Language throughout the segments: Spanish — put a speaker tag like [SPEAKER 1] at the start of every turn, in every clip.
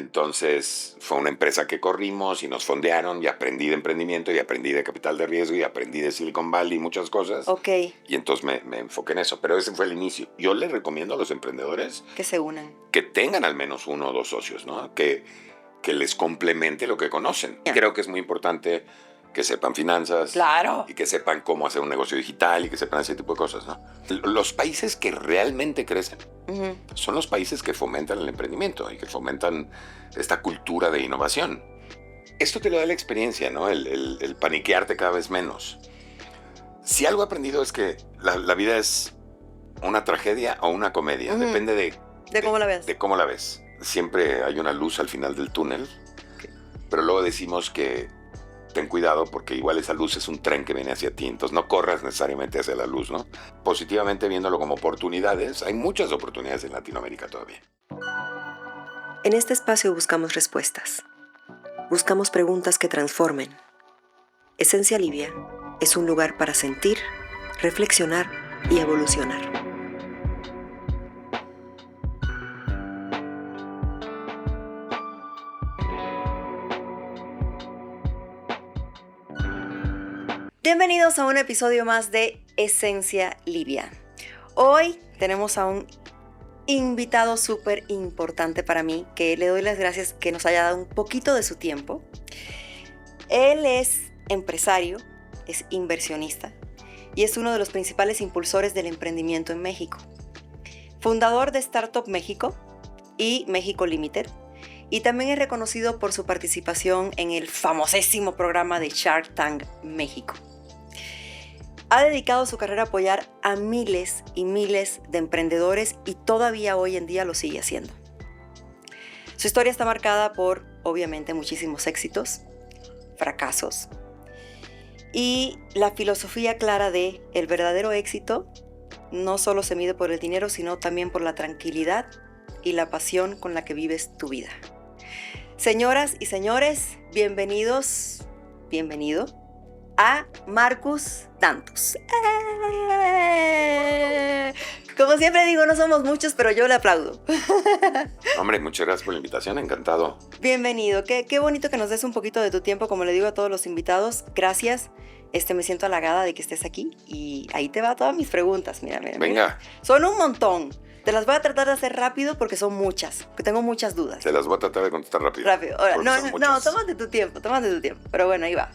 [SPEAKER 1] entonces fue una empresa que corrimos y nos fondearon y aprendí de emprendimiento y aprendí de capital de riesgo y aprendí de Silicon Valley y muchas cosas.
[SPEAKER 2] Ok.
[SPEAKER 1] Y entonces me enfoqué en eso. Pero ese fue el inicio. Yo les recomiendo a los emprendedores
[SPEAKER 2] Que se unan.
[SPEAKER 1] que tengan al menos uno o dos socios, ¿no? Que les complemente lo que conocen.
[SPEAKER 2] Yeah.
[SPEAKER 1] Creo que es muy importante que sepan finanzas.
[SPEAKER 2] Claro.
[SPEAKER 1] Y que sepan cómo hacer un negocio digital y que sepan ese tipo de cosas, ¿no? Los países que realmente crecen son los países que fomentan el emprendimiento y que fomentan esta cultura de innovación. Esto te lo da la experiencia, ¿no? El paniquearte cada vez menos. Si algo he aprendido es que la vida es una tragedia o una comedia. Depende de
[SPEAKER 2] cómo la ves.
[SPEAKER 1] De cómo la ves. Siempre hay una luz al final del túnel. Okay. Pero luego decimos que ten cuidado porque igual esa luz es un tren que viene hacia ti. Entonces no corras necesariamente hacia la luz, ¿no? Positivamente viéndolo como oportunidades. Hay muchas oportunidades en Latinoamérica todavía.
[SPEAKER 2] En este espacio buscamos respuestas. Buscamos preguntas que transformen. Esencia Livia es un lugar para sentir, reflexionar y evolucionar. Bienvenidos a un episodio más de Esencia Livia. Hoy tenemos a un invitado súper importante para mí, que le doy las gracias que nos haya dado un poquito de su tiempo. Él es empresario, es inversionista y es uno de los principales impulsores del emprendimiento en México. Fundador de Startup México y México Limited, y también es reconocido por su participación en el famosísimo programa de Shark Tank México. Ha dedicado su carrera a apoyar a miles y miles de emprendedores y todavía hoy en día lo sigue haciendo. Su historia está marcada por, obviamente, muchísimos éxitos, fracasos y la filosofía clara de el verdadero éxito no solo se mide por el dinero, sino también por la tranquilidad y la pasión con la que vives tu vida. Señoras y señores, bienvenido a Marcus Dantus. Como siempre digo, no somos muchos, pero yo le aplaudo.
[SPEAKER 1] Hombre, muchas gracias por la invitación, encantado.
[SPEAKER 2] Bienvenido, qué bonito que nos des un poquito de tu tiempo, como le digo a todos los invitados, gracias. Me siento halagada de que estés aquí y ahí te va todas mis preguntas, mira.
[SPEAKER 1] Venga.
[SPEAKER 2] Son un montón. Te las voy a tratar de hacer rápido porque son muchas, porque tengo muchas dudas.
[SPEAKER 1] Te las voy a tratar de contestar rápido.
[SPEAKER 2] Ahora, no, tómate tu tiempo. Pero bueno, ahí va.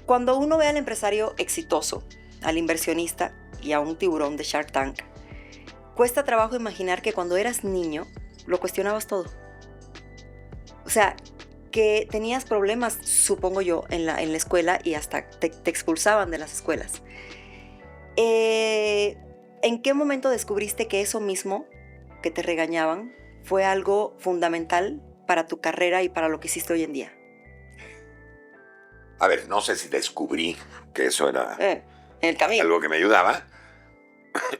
[SPEAKER 2] Cuando uno ve al empresario exitoso, al inversionista y a un tiburón de Shark Tank, cuesta trabajo imaginar que cuando eras niño lo cuestionabas todo. O sea, que tenías problemas, supongo yo, en la escuela y hasta te expulsaban de las escuelas. ¿En qué momento descubriste que eso mismo, que te regañaban, fue algo fundamental para tu carrera y para lo que hiciste hoy en día?
[SPEAKER 1] A ver, no sé si descubrí que eso era
[SPEAKER 2] en el camino.
[SPEAKER 1] Algo que me ayudaba.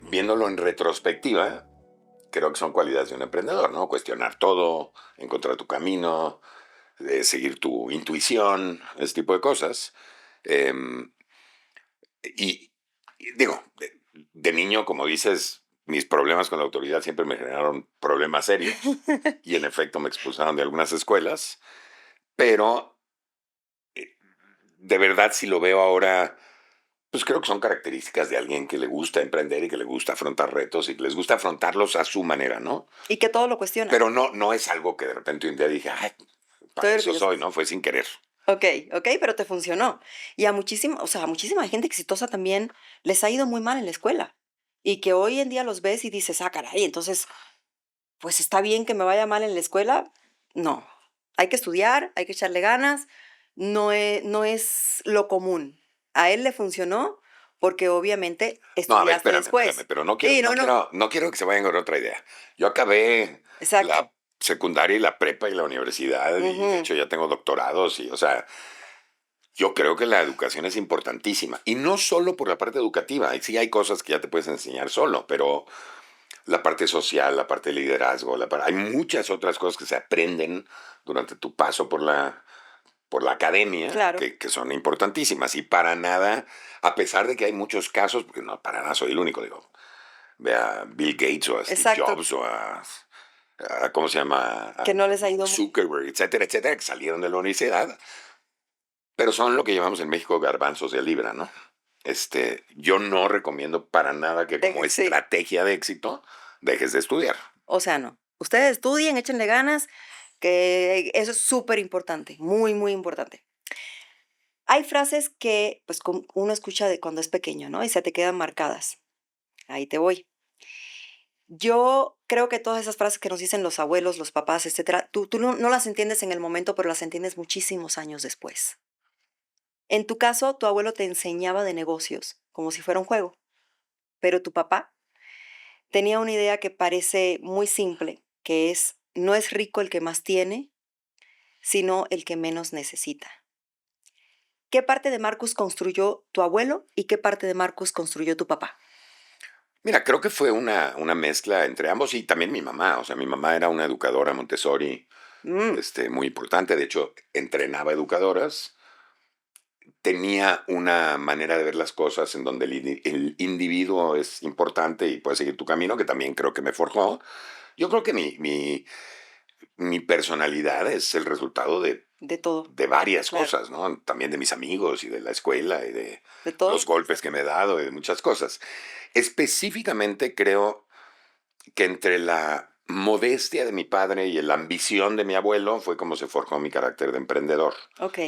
[SPEAKER 1] Viéndolo en retrospectiva, creo que son cualidades de un emprendedor, ¿no? Cuestionar todo, encontrar tu camino, seguir tu intuición, ese tipo de cosas. Y digo, de niño, como dices, mis problemas con la autoridad siempre me generaron problemas serios. Y en efecto me expulsaron de algunas escuelas. Pero de verdad, si lo veo ahora, pues creo que son características de alguien que le gusta emprender y que le gusta afrontar retos y que les gusta afrontarlos a su manera, ¿no?
[SPEAKER 2] Y que todo lo cuestiona.
[SPEAKER 1] Pero no es algo que de repente un día dije, ay, para eso soy, ¿no? Fue sin querer.
[SPEAKER 2] Ok, pero te funcionó. Y a muchísima gente exitosa también les ha ido muy mal en la escuela. Y que hoy en día los ves y dices, caray, entonces, pues está bien que me vaya mal en la escuela. No, hay que estudiar, hay que echarle ganas. No es lo común. A él le funcionó porque obviamente estudiaste después.
[SPEAKER 1] Espérame, pero no quiero que se vayan con otra idea. Yo acabé la secundaria y la prepa y la universidad y de hecho ya tengo doctorados y, o sea, yo creo que la educación es importantísima y no solo por la parte educativa. Sí hay cosas que ya te puedes enseñar solo, pero la parte social, la parte de liderazgo, hay muchas otras cosas que se aprenden durante tu paso por la academia,
[SPEAKER 2] claro,
[SPEAKER 1] que son importantísimas. Y para nada, a pesar de que hay muchos casos, porque no para nada soy el único, digo, ve a Bill Gates o a Steve Jobs o a ¿cómo se llama?
[SPEAKER 2] Que no les ha ido
[SPEAKER 1] Zuckerberg, etcétera, etcétera, que salieron de la universidad, pero son lo que llamamos en México garbanzos de libra, ¿no? Yo no recomiendo para nada que como
[SPEAKER 2] sí.
[SPEAKER 1] estrategia de éxito dejes de estudiar.
[SPEAKER 2] O sea, no. Ustedes estudien, échenle ganas, que eso es súper importante, muy, muy importante. Hay frases que pues uno escucha de cuando es pequeño, ¿no? Y se te quedan marcadas. Ahí te voy. Yo creo que todas esas frases que nos dicen los abuelos, los papás, etcétera, tú no las entiendes en el momento, pero las entiendes muchísimos años después. En tu caso, tu abuelo te enseñaba de negocios como si fuera un juego, pero tu papá tenía una idea que parece muy simple, que es, no es rico el que más tiene, sino el que menos necesita. ¿Qué parte de Marcus construyó tu abuelo y qué parte de Marcus construyó tu papá?
[SPEAKER 1] Mira, creo que fue una mezcla entre ambos y también mi mamá. O sea, mi mamá era una educadora Montessori
[SPEAKER 2] Mm,
[SPEAKER 1] muy importante. De hecho, entrenaba educadoras. Tenía una manera de ver las cosas en donde el individuo es importante y puede seguir tu camino, que también creo que me forjó. Yo creo que mi personalidad es el resultado
[SPEAKER 2] de todo,
[SPEAKER 1] de varias
[SPEAKER 2] claro.
[SPEAKER 1] cosas, ¿no? También de mis amigos y de la escuela y de
[SPEAKER 2] De todo.
[SPEAKER 1] los golpes que me he dado y de muchas cosas. Específicamente creo que entre la modestia de mi padre y la ambición de mi abuelo fue como se forjó mi carácter de emprendedor.
[SPEAKER 2] Ok.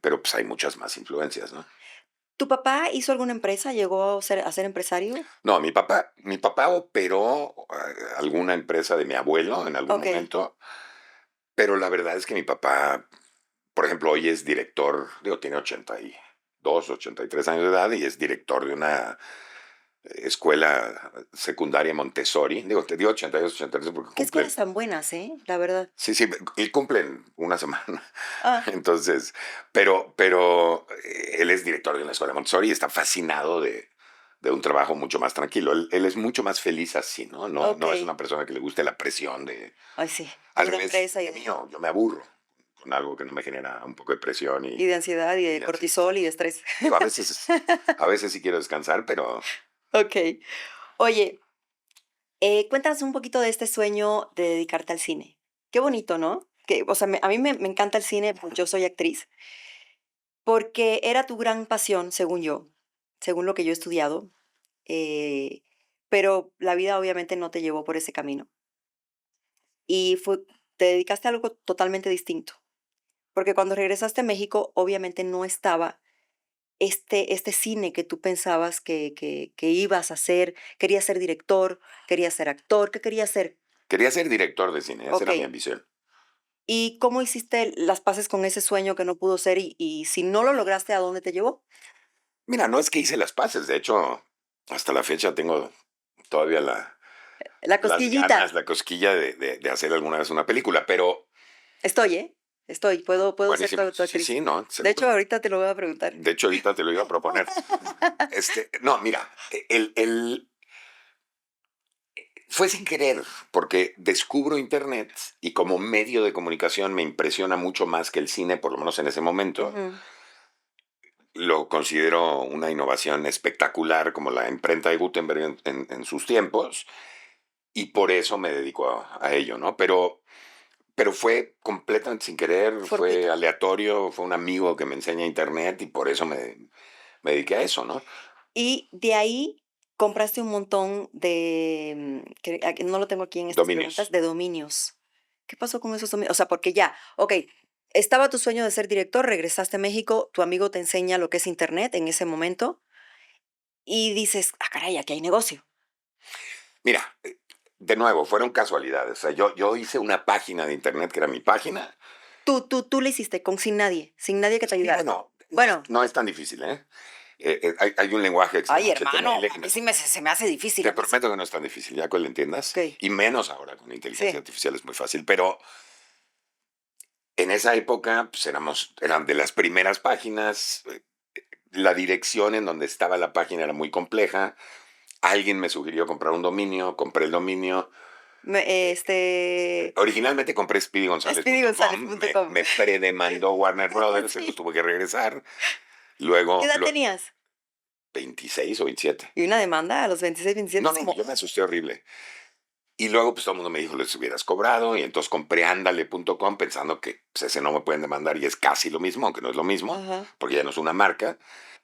[SPEAKER 1] Pero pues hay muchas más influencias, ¿no?
[SPEAKER 2] ¿Tu papá hizo alguna empresa? ¿Llegó a ser empresario?
[SPEAKER 1] No, mi papá operó alguna empresa de mi abuelo en algún
[SPEAKER 2] Ok.
[SPEAKER 1] momento, pero la verdad es que mi papá, por ejemplo, hoy es director, digo, tiene 82, 83 años de edad y es director de una escuela secundaria Montessori. Digo, te digo 82, 83 porque
[SPEAKER 2] Qué
[SPEAKER 1] cumplen.
[SPEAKER 2] escuelas tan buenas, ¿eh? La verdad.
[SPEAKER 1] Sí, sí, y cumplen una semana.
[SPEAKER 2] Ah,
[SPEAKER 1] Entonces, él es director de una escuela Montessori y está fascinado de un trabajo mucho más tranquilo. Él es mucho más feliz así, ¿no? No,
[SPEAKER 2] ok.
[SPEAKER 1] no es una persona que le guste la presión de...
[SPEAKER 2] Ay, sí.
[SPEAKER 1] Al
[SPEAKER 2] De una
[SPEAKER 1] revés
[SPEAKER 2] empresa
[SPEAKER 1] de mío, yo me aburro con algo que no me genera un poco de presión
[SPEAKER 2] y de ansiedad y de
[SPEAKER 1] y ansiedad.
[SPEAKER 2] cortisol y de estrés.
[SPEAKER 1] Digo, a veces sí quiero descansar, pero
[SPEAKER 2] Ok. Oye, cuéntanos un poquito de este sueño de dedicarte al cine. Qué bonito, ¿no? Que, o sea, a mí me encanta el cine, pues yo soy actriz, porque era tu gran pasión, según yo, según lo que yo he estudiado, eh, pero la vida obviamente no te llevó por ese camino. Y te dedicaste a algo totalmente distinto, porque cuando regresaste a México, obviamente no estaba este cine que tú pensabas que ibas a hacer. Querías ser director, querías ser actor, ¿qué querías ser?
[SPEAKER 1] quería ser director de cine, esa
[SPEAKER 2] Ok.
[SPEAKER 1] era mi ambición.
[SPEAKER 2] ¿Y cómo hiciste las paces con ese sueño que no pudo ser? Y si no lo lograste, ¿a dónde te llevó?
[SPEAKER 1] Mira, no es que hice las paces, de hecho, hasta la fecha tengo todavía
[SPEAKER 2] La
[SPEAKER 1] las
[SPEAKER 2] cosquillita.
[SPEAKER 1] ganas, la cosquilla de hacer alguna vez una película, pero
[SPEAKER 2] Estoy, ¿eh? Estoy, puedo ser
[SPEAKER 1] buenísimo.
[SPEAKER 2] tu
[SPEAKER 1] Sí,
[SPEAKER 2] actriz.
[SPEAKER 1] sí, no,
[SPEAKER 2] De hecho,
[SPEAKER 1] seguro.
[SPEAKER 2] ahorita te lo voy a preguntar.
[SPEAKER 1] De hecho, ahorita te lo iba a proponer. No, mira, fue sin querer, porque descubro Internet y como medio de comunicación me impresiona mucho más que el cine, por lo menos en ese momento.
[SPEAKER 2] Ujú.
[SPEAKER 1] Lo considero una innovación espectacular como la imprenta de Gutenberg en sus tiempos y por eso me dedico a ello, ¿no? Pero fue completamente sin querer, fue
[SPEAKER 2] Fortuito.
[SPEAKER 1] aleatorio, fue un amigo que me enseña Internet y por eso me dediqué a eso, ¿no?
[SPEAKER 2] Y de ahí compraste un montón no lo tengo aquí en estas
[SPEAKER 1] Dominios.
[SPEAKER 2] preguntas, de dominios. ¿Qué pasó con esos dominios? O sea, porque ya, ok, estaba tu sueño de ser director, regresaste a México, tu amigo te enseña lo que es Internet en ese momento y dices, ah, caray, aquí hay negocio.
[SPEAKER 1] Mira, de nuevo, fueron casualidades. O sea, yo hice una página de Internet que era mi página.
[SPEAKER 2] Tú lo hiciste sin nadie que te
[SPEAKER 1] Sí,
[SPEAKER 2] ayudara.
[SPEAKER 1] bueno,
[SPEAKER 2] Bueno,
[SPEAKER 1] no es tan difícil, ¿eh? Hay un lenguaje que se llama
[SPEAKER 2] ay, hermano,
[SPEAKER 1] HTML
[SPEAKER 2] a
[SPEAKER 1] que
[SPEAKER 2] mí sí se me hace difícil
[SPEAKER 1] te
[SPEAKER 2] a veces.
[SPEAKER 1] prometo que no es tan difícil, ya que lo entiendas.
[SPEAKER 2] Ok,
[SPEAKER 1] Y menos ahora con inteligencia
[SPEAKER 2] sí,
[SPEAKER 1] artificial es muy fácil. Pero en esa época, pues eran de las primeras páginas. La dirección en donde estaba la página era muy compleja. Alguien me sugirió comprar un dominio, compré el dominio. Originalmente compré speedygonzalez.com,
[SPEAKER 2] speedygonzalez.com.
[SPEAKER 1] me predemandó Warner Brothers, se los
[SPEAKER 2] Sí.
[SPEAKER 1] tuve que regresar.
[SPEAKER 2] ¿Qué
[SPEAKER 1] Luego,
[SPEAKER 2] edad tenías?
[SPEAKER 1] 26 o 27.
[SPEAKER 2] ¿Y una demanda a los 26,
[SPEAKER 1] No,
[SPEAKER 2] 27? Es
[SPEAKER 1] no,
[SPEAKER 2] como,
[SPEAKER 1] yo me asusté horrible. Y luego, pues todo el mundo me dijo, les hubieras cobrado. Y entonces compré Ándale.com pensando que pues, ese no me pueden demandar y es casi lo mismo, aunque no es lo mismo,
[SPEAKER 2] Ajá.
[SPEAKER 1] porque ya no es una marca.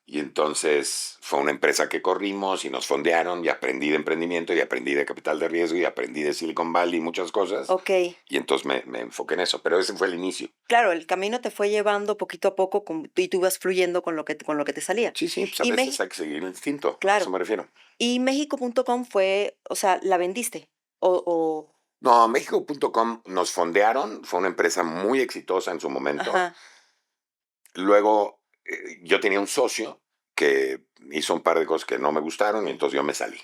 [SPEAKER 1] Y entonces fue una empresa que corrimos y nos fondearon y aprendí de emprendimiento y aprendí de capital de riesgo y aprendí de Silicon Valley y muchas cosas.
[SPEAKER 2] Ok.
[SPEAKER 1] Y entonces me enfoqué en eso. Pero ese fue el inicio.
[SPEAKER 2] Claro, el camino te fue llevando poquito a poco y tú ibas fluyendo con lo que te salía.
[SPEAKER 1] Sí, sí, pues a
[SPEAKER 2] Y
[SPEAKER 1] veces
[SPEAKER 2] México,
[SPEAKER 1] hay que seguir el instinto. A eso
[SPEAKER 2] claro.
[SPEAKER 1] me refiero.
[SPEAKER 2] Y México.com fue, o sea, ¿la vendiste? O,
[SPEAKER 1] No, México.com nos fondearon. Fue una empresa muy exitosa en su momento.
[SPEAKER 2] ajá.
[SPEAKER 1] Luego, yo tenía un socio que hizo un par de cosas que no me gustaron y
[SPEAKER 2] Mm.
[SPEAKER 1] entonces yo me salí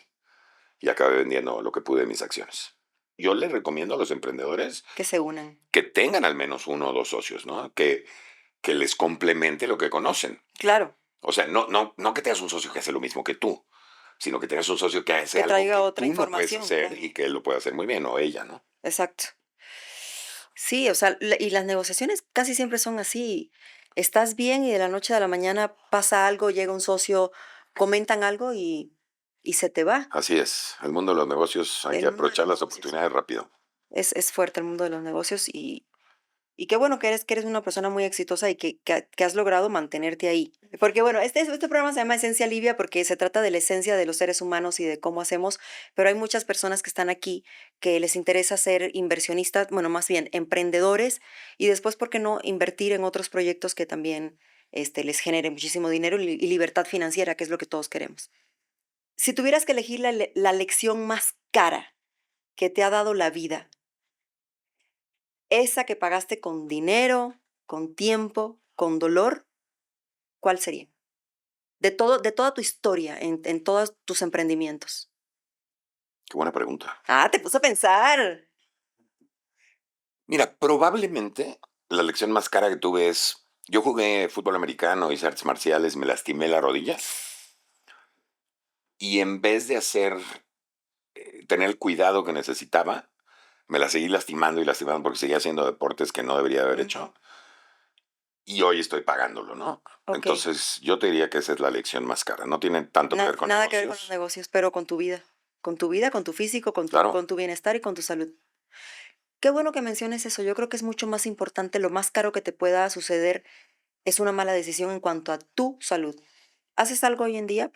[SPEAKER 1] y acabé vendiendo lo que pude de mis acciones. Yo les recomiendo a los emprendedores
[SPEAKER 2] Que se unan.
[SPEAKER 1] que tengan al menos uno o dos socios, ¿no? Que les complemente lo que conocen.
[SPEAKER 2] Claro,
[SPEAKER 1] O sea, no que tengas un socio que hace lo mismo que tú, sino que tengas un socio que hace
[SPEAKER 2] que
[SPEAKER 1] algo
[SPEAKER 2] traiga
[SPEAKER 1] que
[SPEAKER 2] otra
[SPEAKER 1] tú no puedes
[SPEAKER 2] información,
[SPEAKER 1] hacer
[SPEAKER 2] claro.
[SPEAKER 1] y que él lo puede hacer muy bien, o ella, ¿no?
[SPEAKER 2] Exacto. Sí, o sea, y las negociaciones casi siempre son así. Estás bien y de la noche a la mañana pasa algo, llega un socio, comentan algo y se te va.
[SPEAKER 1] Así es. El mundo de los negocios hay que
[SPEAKER 2] El mundo de los
[SPEAKER 1] aprovechar las
[SPEAKER 2] negocios.
[SPEAKER 1] oportunidades rápido.
[SPEAKER 2] Es fuerte el mundo de los negocios y qué bueno que eres una persona muy exitosa y que has logrado mantenerte ahí. Porque bueno, este programa se llama Esencia Livia porque se trata de la esencia de los seres humanos y de cómo hacemos, pero hay muchas personas que están aquí que les interesa ser inversionistas, bueno, más bien emprendedores y después, ¿por qué no invertir en otros proyectos que también les genere muchísimo dinero y libertad financiera, que es lo que todos queremos? Si tuvieras que elegir la lección más cara que te ha dado la vida, esa que pagaste con dinero, con tiempo, con dolor, ¿cuál sería? De toda tu historia, en todos tus emprendimientos.
[SPEAKER 1] Qué buena pregunta.
[SPEAKER 2] Ah, te puso a pensar.
[SPEAKER 1] Mira, probablemente la lección más cara que tuve es, yo jugué fútbol americano, hice artes marciales, me lastimé la rodilla y en vez de tener el cuidado que necesitaba, me la seguí lastimando y lastimando porque seguía haciendo deportes que no debería haber
[SPEAKER 2] Ujú.
[SPEAKER 1] hecho y hoy estoy pagándolo, ¿no?
[SPEAKER 2] Ok.
[SPEAKER 1] Entonces yo te diría que esa es la lección más cara. No tiene tanto que ver con
[SPEAKER 2] Nada que ver con los
[SPEAKER 1] negocios,
[SPEAKER 2] negocios, pero con tu vida. Con tu vida, con tu físico,
[SPEAKER 1] claro.
[SPEAKER 2] con tu bienestar y con tu salud. Qué bueno que menciones eso. Yo creo que es mucho más importante, lo más caro que te pueda suceder es una mala decisión en cuanto a tu salud. ¿Haces algo hoy en día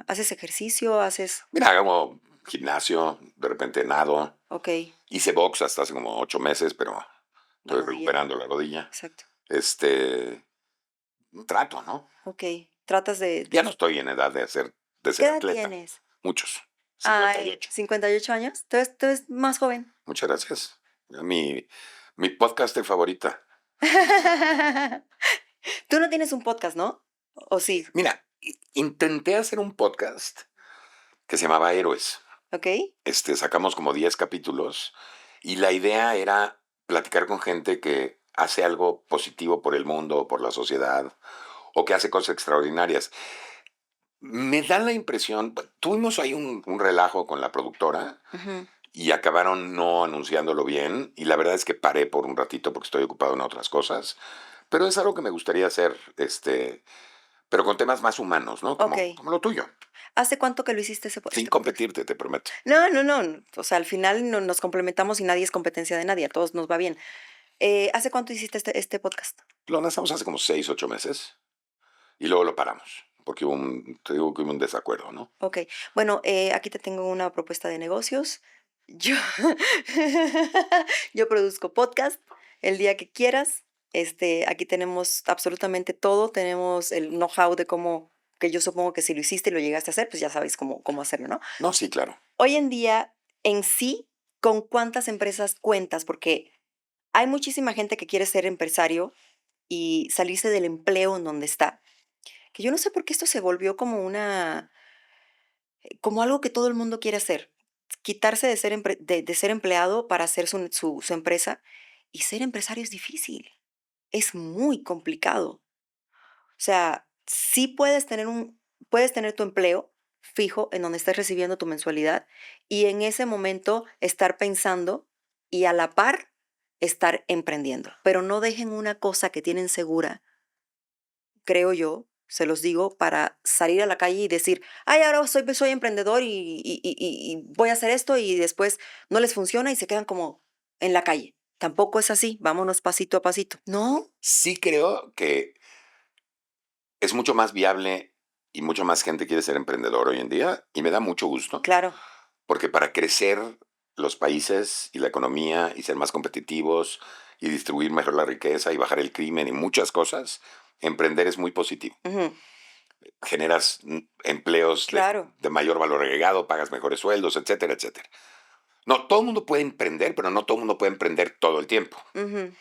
[SPEAKER 2] haces ejercicio, haces,
[SPEAKER 1] Mira, hago gimnasio, de repente nado,
[SPEAKER 2] ok,
[SPEAKER 1] hice box hasta hace como 8 meses, pero
[SPEAKER 2] la
[SPEAKER 1] estoy
[SPEAKER 2] rodilla?
[SPEAKER 1] recuperando la rodilla.
[SPEAKER 2] Exacto.
[SPEAKER 1] Este, trato, ¿no?
[SPEAKER 2] Ok, tratas
[SPEAKER 1] Ya no estoy en edad de
[SPEAKER 2] ¿Qué
[SPEAKER 1] ser
[SPEAKER 2] edad
[SPEAKER 1] atleta.
[SPEAKER 2] tienes?
[SPEAKER 1] Muchos.
[SPEAKER 2] Ay,
[SPEAKER 1] 58.
[SPEAKER 2] 58 años. Tú eres más joven.
[SPEAKER 1] Muchas gracias. Mi podcaster favorita.
[SPEAKER 2] Tú no tienes un podcast, ¿no? ¿O sí?
[SPEAKER 1] Mira, intenté hacer un podcast que se llamaba Héroes.
[SPEAKER 2] ¿Ok?
[SPEAKER 1] Sacamos como 10 capítulos y la idea era platicar con gente que hace algo positivo por el mundo o por la sociedad o que hace cosas extraordinarias. Me da la impresión, tuvimos ahí un relajo con la productora
[SPEAKER 2] Ujú.
[SPEAKER 1] y acabaron no anunciándolo bien y la verdad es que paré por un ratito porque estoy ocupado en otras cosas, pero es algo que me gustaría hacer, pero con temas más humanos, ¿no?
[SPEAKER 2] Ok.
[SPEAKER 1] Como lo tuyo,
[SPEAKER 2] ¿Hace cuánto que lo hiciste
[SPEAKER 1] sin
[SPEAKER 2] este podcast?
[SPEAKER 1] competirte, te prometo.
[SPEAKER 2] No. O sea, al final nos complementamos y nadie es competencia de nadie. A todos nos va bien. ¿Hace cuánto hiciste este podcast?
[SPEAKER 1] Lo lanzamos hace como 6, 8 meses y luego lo paramos porque te digo que hubo un desacuerdo, ¿no?
[SPEAKER 2] Ok. Bueno, aquí te tengo una propuesta de negocios. Yo, yo produzco podcast el día que quieras. Aquí tenemos absolutamente todo. Tenemos el know-how de cómo, que yo supongo que si lo hiciste y lo llegaste a hacer, pues ya sabes cómo hacerlo, ¿no?
[SPEAKER 1] No, sí, claro.
[SPEAKER 2] Hoy en día, en sí, ¿con cuántas empresas cuentas? Porque hay muchísima gente que quiere ser empresario y salirse del empleo en donde está. Que yo no sé por qué esto se volvió como algo que todo el mundo quiere hacer. Quitarse de ser empleado para hacer su empresa. Y ser empresario es difícil, es muy complicado. O sea, sí puedes tener tu empleo fijo en donde estés recibiendo tu mensualidad y en ese momento estar pensando y a la par estar emprendiendo. Pero no dejen una cosa que tienen segura, creo yo, se los digo, para salir a la calle y decir, ay, ahora soy emprendedor y voy a hacer esto y después no les funciona y se quedan como en la calle. Tampoco es así, vámonos pasito a pasito. No,
[SPEAKER 1] Sí creo que es mucho más viable y mucho más gente quiere ser emprendedor hoy en día y me da mucho gusto
[SPEAKER 2] claro,
[SPEAKER 1] porque para crecer los países y la economía y ser más competitivos y distribuir mejor la riqueza y bajar el crimen y muchas cosas, emprender es muy positivo.
[SPEAKER 2] ujú,
[SPEAKER 1] Generas empleos
[SPEAKER 2] claro,
[SPEAKER 1] de mayor valor agregado, pagas mejores sueldos, etcétera, etcétera. No, todo el mundo puede emprender, pero no todo el mundo puede emprender todo el tiempo.
[SPEAKER 2] ujú,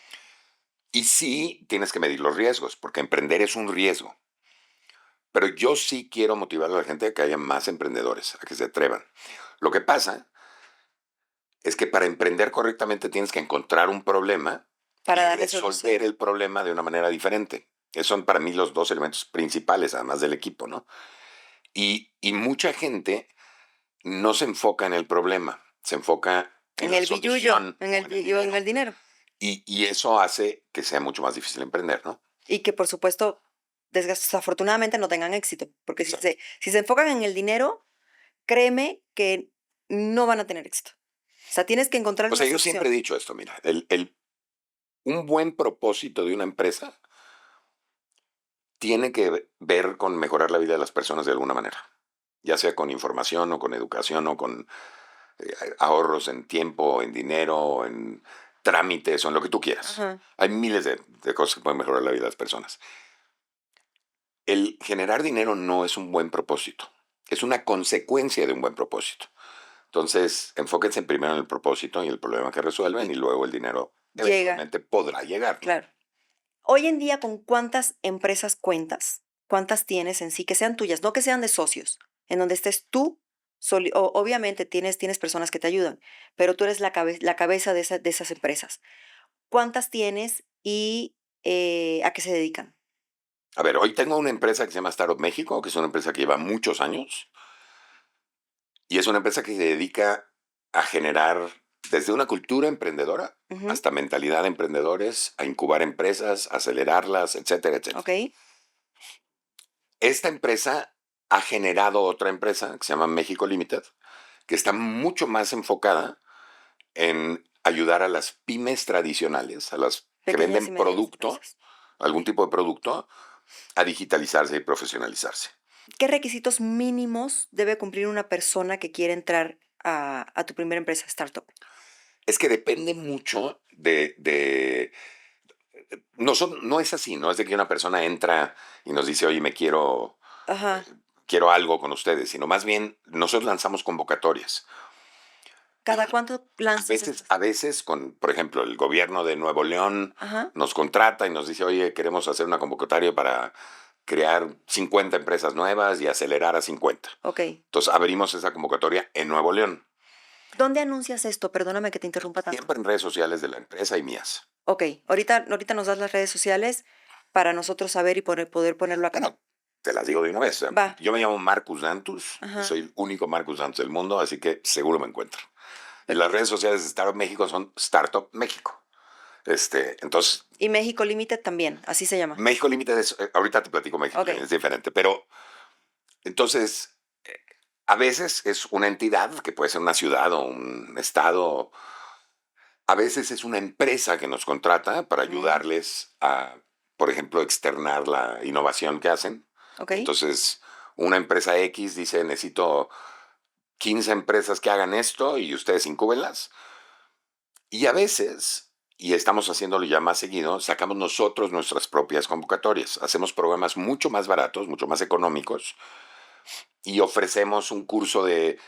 [SPEAKER 1] Y sí tienes que medir los riesgos, porque emprender es un riesgo. Pero yo sí quiero motivar a la gente a que haya más emprendedores, a que se atrevan. Lo que pasa es que para emprender correctamente tienes que encontrar un problema
[SPEAKER 2] para
[SPEAKER 1] y
[SPEAKER 2] darle solución.
[SPEAKER 1] resolver el problema de una manera diferente. Esos son para mí los dos elementos principales, además del equipo, ¿no? Y mucha gente no se enfoca en el problema, se enfoca en
[SPEAKER 2] En
[SPEAKER 1] la
[SPEAKER 2] el billullo,
[SPEAKER 1] solución
[SPEAKER 2] en
[SPEAKER 1] o
[SPEAKER 2] el,
[SPEAKER 1] en el
[SPEAKER 2] en
[SPEAKER 1] dinero.
[SPEAKER 2] el dinero.
[SPEAKER 1] Y eso hace que sea mucho más difícil emprender, ¿no?
[SPEAKER 2] Y que por supuesto, desafortunadamente no tengan éxito, porque
[SPEAKER 1] Exacto.
[SPEAKER 2] si se enfocan en el dinero, créeme que no van a tener éxito. O sea, tienes que encontrar
[SPEAKER 1] O
[SPEAKER 2] una
[SPEAKER 1] sea, yo siempre
[SPEAKER 2] solución.
[SPEAKER 1] he dicho esto, mira, un buen propósito de una empresa tiene que ver con mejorar la vida de las personas de alguna manera, ya sea con información o con educación o con ahorros en tiempo, en dinero, en trámites o en lo que tú quieras.
[SPEAKER 2] Ajá.
[SPEAKER 1] Hay miles de cosas que pueden mejorar la vida de las personas. El generar dinero no es un buen propósito, es una consecuencia de un buen propósito. Entonces, enfóquense primero en el propósito y el problema que resuelven
[SPEAKER 2] Y
[SPEAKER 1] y luego el dinero
[SPEAKER 2] llega,
[SPEAKER 1] eventualmente podrá llegar, ¿no?
[SPEAKER 2] claro. Hoy en día, ¿con cuántas empresas cuentas? ¿Cuántas tienes en sí que sean tuyas? No que sean de socios, en donde estés tú. Obviamente tienes personas que te ayudan, pero tú eres la cabeza de esas empresas. ¿Cuántas tienes y a qué se dedican?
[SPEAKER 1] A ver, hoy tengo una empresa que se llama Startup México, que es una empresa que lleva muchos años y es una empresa que se dedica a generar desde una cultura emprendedora
[SPEAKER 2] Ujú,
[SPEAKER 1] hasta mentalidad de emprendedores, a incubar empresas, acelerarlas, etcétera,
[SPEAKER 2] ok,
[SPEAKER 1] etcétera. Esta empresa ha generado otra empresa que se llama México Limited, que está mucho más enfocada en ayudar a las pymes tradicionales, a las que
[SPEAKER 2] pequeñas y
[SPEAKER 1] venden
[SPEAKER 2] medianas
[SPEAKER 1] producto,
[SPEAKER 2] empresas.
[SPEAKER 1] algún tipo de producto, a digitalizarse y profesionalizarse.
[SPEAKER 2] ¿Qué requisitos mínimos debe cumplir una persona que quiere entrar a tu primera empresa startup?
[SPEAKER 1] Es que depende mucho no es así, no es de que una persona entra y nos dice, oye,
[SPEAKER 2] Ajá.
[SPEAKER 1] quiero algo con ustedes, sino más bien nosotros lanzamos convocatorias.
[SPEAKER 2] ¿Cada cuánto lanzas estas?
[SPEAKER 1] A veces por ejemplo, el gobierno de Nuevo León
[SPEAKER 2] Ajá,
[SPEAKER 1] nos contrata y nos dice, oye, queremos hacer una convocatoria para crear 50 empresas nuevas y acelerar a 50.
[SPEAKER 2] ok.
[SPEAKER 1] Entonces abrimos esa convocatoria en Nuevo León,
[SPEAKER 2] ¿Dónde anuncias esto? Perdóname que te interrumpa tanto.
[SPEAKER 1] siempre en redes sociales de la empresa y mías.
[SPEAKER 2] Ok, ahorita nos das las redes sociales para nosotros saber y poder ponerlo acá.
[SPEAKER 1] Bueno, te las digo de una vez.
[SPEAKER 2] Va,
[SPEAKER 1] Yo me llamo Marcus Dantus y
[SPEAKER 2] ajá.
[SPEAKER 1] soy el único Marcus Dantus del mundo, así que seguro me encuentro. En las redes sociales de Startup México son Startup México. Entonces,
[SPEAKER 2] Y México Limited también, así se llama.
[SPEAKER 1] México Límite es, ahorita te platico México
[SPEAKER 2] Ok,
[SPEAKER 1] Límite, es diferente, pero entonces, a veces es una entidad que puede ser una ciudad o un estado, a veces es una empresa que nos contrata para
[SPEAKER 2] mm,
[SPEAKER 1] ayudarles a, por ejemplo, externar la innovación que hacen.
[SPEAKER 2] ok.
[SPEAKER 1] Entonces, una empresa X dice, necesito 15 empresas que hagan esto y ustedes incúbenlas. Y a veces, y estamos haciéndolo ya más seguido, sacamos nosotros nuestras propias convocatorias. Hacemos programas mucho más baratos, mucho más económicos y ofrecemos un curso de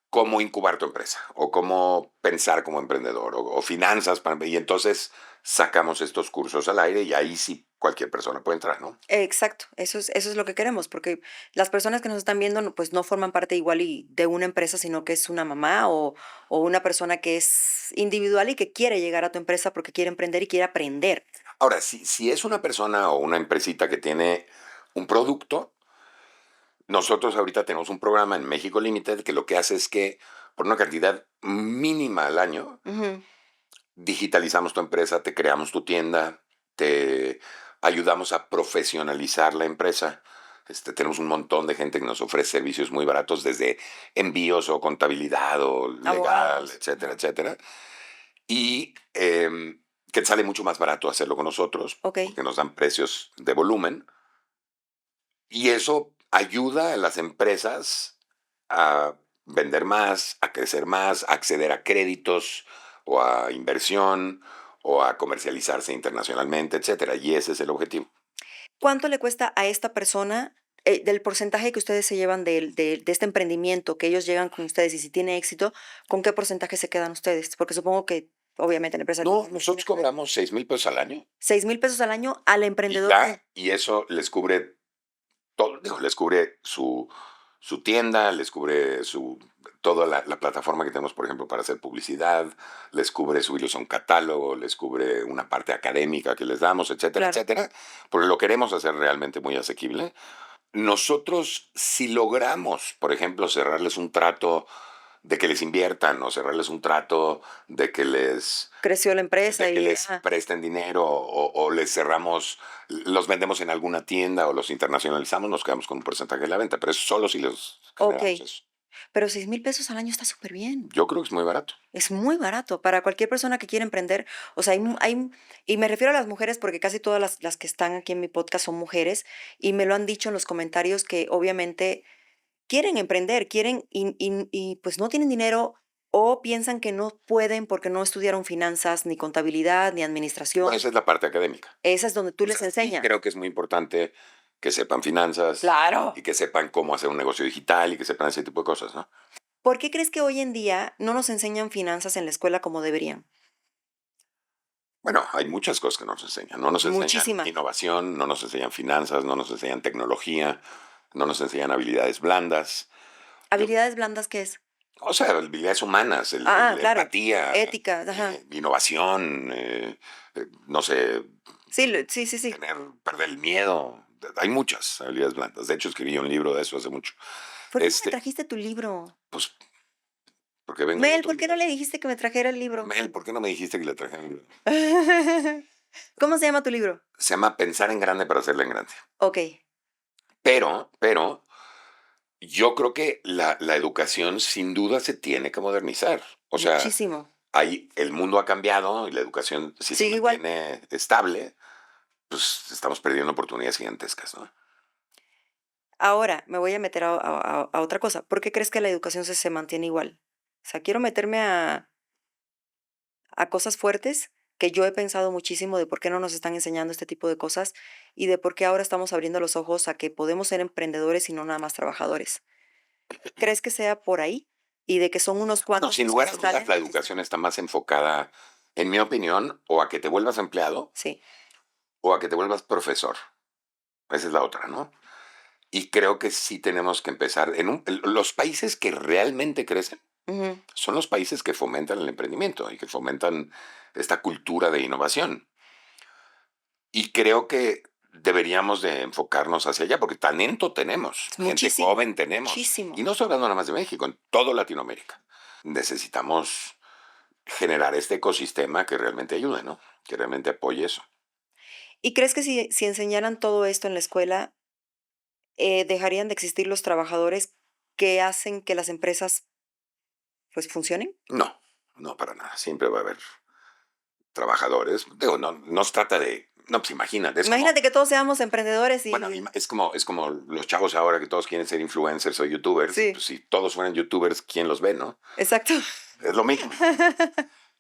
[SPEAKER 1] cómo incubar tu empresa o cómo pensar como emprendedor o finanzas. Y entonces sacamos estos cursos al aire y ahí sí cualquier persona puede entrar, ¿no?
[SPEAKER 2] Exacto, eso es lo que queremos, porque las personas que nos están viendo, pues no forman parte igual y de una empresa, sino que es una mamá o una persona que es individual y que quiere llegar a tu empresa porque quiere emprender y quiere aprender.
[SPEAKER 1] Ahora, si es una persona o una empresita que tiene un producto, nosotros ahorita tenemos un programa en México Limited que lo que hace es que por una cantidad mínima al año,
[SPEAKER 2] Ujú,
[SPEAKER 1] digitalizamos tu empresa, te creamos tu tienda, te ayudamos a profesionalizar la empresa, Tenemos un montón de gente que nos ofrece servicios muy baratos, desde envíos o contabilidad o legal,
[SPEAKER 2] Abogados.
[SPEAKER 1] etcétera, etcétera. Y que sale mucho más barato hacerlo con nosotros,
[SPEAKER 2] Ok.
[SPEAKER 1] porque nos dan precios de volumen. Y eso ayuda a las empresas a vender más, a crecer más, a acceder a créditos o a inversión o a comercializarse internacionalmente, etcétera. Y ese es el objetivo.
[SPEAKER 2] ¿Cuánto le cuesta a esta persona, del porcentaje que ustedes se llevan de este emprendimiento, que ellos llegan con ustedes y si tiene éxito, con qué porcentaje se quedan ustedes? Porque supongo que obviamente la empresa
[SPEAKER 1] No,
[SPEAKER 2] tiene
[SPEAKER 1] nosotros cobramos 6,000 pesos al año
[SPEAKER 2] 6,000 pesos al año al
[SPEAKER 1] y
[SPEAKER 2] emprendedor.
[SPEAKER 1] ya, y eso les cubre todo, digo, les cubre su tienda, les cubre toda la plataforma que tenemos, por ejemplo, para hacer publicidad, les cubre subirlos a un catálogo, les cubre una parte académica que les damos, etcétera,
[SPEAKER 2] Claro.
[SPEAKER 1] etcétera, porque lo queremos hacer realmente muy asequible. Nosotros, si logramos, por ejemplo, cerrarles un trato de que les inviertan o cerrarles un trato de que les
[SPEAKER 2] Creció la empresa
[SPEAKER 1] de que
[SPEAKER 2] y
[SPEAKER 1] les presten dinero o les cerramos, los vendemos en alguna tienda o los internacionalizamos, nos quedamos con un porcentaje de la venta, pero es solo si les generamos
[SPEAKER 2] okey,
[SPEAKER 1] eso.
[SPEAKER 2] pero 6,000 pesos al año está súper bien.
[SPEAKER 1] Yo creo que es muy barato.
[SPEAKER 2] Es muy barato para cualquier persona que quiera emprender. O sea, y me refiero a las mujeres porque casi todas las que están aquí en mi podcast son mujeres y me lo han dicho en los comentarios que obviamente quieren emprender, quieren y pues no tienen dinero o piensan que no pueden porque no estudiaron finanzas, ni contabilidad, ni administración.
[SPEAKER 1] Bueno, esa es la parte académica.
[SPEAKER 2] Esa es donde tú
[SPEAKER 1] O
[SPEAKER 2] les
[SPEAKER 1] sea, sí
[SPEAKER 2] enseñas.
[SPEAKER 1] creo que es muy importante que sepan finanzas
[SPEAKER 2] Claro.
[SPEAKER 1] y que sepan cómo hacer un negocio digital y que sepan ese tipo de cosas, ¿no?
[SPEAKER 2] ¿Por qué crees que hoy en día no nos enseñan finanzas en la escuela como deberían?
[SPEAKER 1] Bueno, hay muchas cosas que nos enseñan. No nos enseñan
[SPEAKER 2] Muchísimas.
[SPEAKER 1] innovación, no nos enseñan finanzas, no nos enseñan tecnología, no nos enseñan habilidades blandas. Yo
[SPEAKER 2] ¿Habilidades blandas qué es?
[SPEAKER 1] O sea, habilidades humanas,
[SPEAKER 2] Ah,
[SPEAKER 1] la
[SPEAKER 2] claro.
[SPEAKER 1] empatía,
[SPEAKER 2] Ética, ajá.
[SPEAKER 1] innovación, no sé,
[SPEAKER 2] Sí, sí, sí, sí.
[SPEAKER 1] perder el miedo. Hay muchas habilidades blandas. De hecho, escribí un libro de eso hace mucho.
[SPEAKER 2] ¿Por qué no me
[SPEAKER 1] Este,
[SPEAKER 2] trajiste tu libro?
[SPEAKER 1] pues, porque vengo yo a
[SPEAKER 2] Mel,
[SPEAKER 1] tu
[SPEAKER 2] ¿por qué no
[SPEAKER 1] vida.
[SPEAKER 2] le dijiste que me trajera el libro?
[SPEAKER 1] Mel, ¿por qué no me dijiste que le trajera el libro?
[SPEAKER 2] ¿Cómo se llama tu libro?
[SPEAKER 1] Se llama Pensar en grande para hacerla en grande.
[SPEAKER 2] Okey,
[SPEAKER 1] Pero, yo creo que la educación sin duda se tiene que modernizar. O sea,
[SPEAKER 2] muchísimo.
[SPEAKER 1] el mundo ha cambiado y la educación, si se
[SPEAKER 2] Sigue igual.
[SPEAKER 1] mantiene estable, pues estamos perdiendo oportunidades gigantescas, ¿no?
[SPEAKER 2] Ahora me voy a meter a otra cosa. ¿Por qué crees que la educación se mantiene igual? O sea, quiero meterme a cosas fuertes que yo he pensado muchísimo de por qué no nos están enseñando este tipo de cosas y de por qué ahora estamos abriendo los ojos a que podemos ser emprendedores y no nada más trabajadores. ¿Crees que sea por ahí? Y de que son unos
[SPEAKER 1] Bueno,
[SPEAKER 2] cuantos
[SPEAKER 1] sin
[SPEAKER 2] los
[SPEAKER 1] lugar
[SPEAKER 2] que
[SPEAKER 1] a
[SPEAKER 2] se
[SPEAKER 1] dudas,
[SPEAKER 2] salen
[SPEAKER 1] la
[SPEAKER 2] del sistema.
[SPEAKER 1] educación está más enfocada, en mi opinión, o a que te vuelvas empleado
[SPEAKER 2] Sí.
[SPEAKER 1] o a que te vuelvas profesor. Esa es la otra, ¿no? Y creo que sí tenemos que empezar. Los países que realmente crecen
[SPEAKER 2] Ujú.
[SPEAKER 1] son los países que fomentan el emprendimiento y que fomentan esta cultura de innovación. Y creo que deberíamos de enfocarnos hacia allá, porque talento tenemos, gente
[SPEAKER 2] Muchísimo,
[SPEAKER 1] joven tenemos. Y
[SPEAKER 2] muchísimo.
[SPEAKER 1] no estoy hablando nada más de México, en toda Latinoamérica. Necesitamos generar este ecosistema que realmente ayude, ¿no? Que realmente apoye eso.
[SPEAKER 2] ¿Y crees que si enseñaran todo esto en la escuela, dejarían de existir los trabajadores que hacen que las empresas, pues, funcionen?
[SPEAKER 1] No, no para nada. Siempre va a haber trabajadores. Digo, no se trata de. No, pues imagínate, es como.
[SPEAKER 2] Imagínate que todos seamos emprendedores
[SPEAKER 1] Bueno,
[SPEAKER 2] y
[SPEAKER 1] es como los chavos ahora que todos quieren ser influencers o youtubers.
[SPEAKER 2] sí,
[SPEAKER 1] Pues si todos fueran youtubers, ¿quién los ve, no?
[SPEAKER 2] exacto.
[SPEAKER 1] Es lo mismo.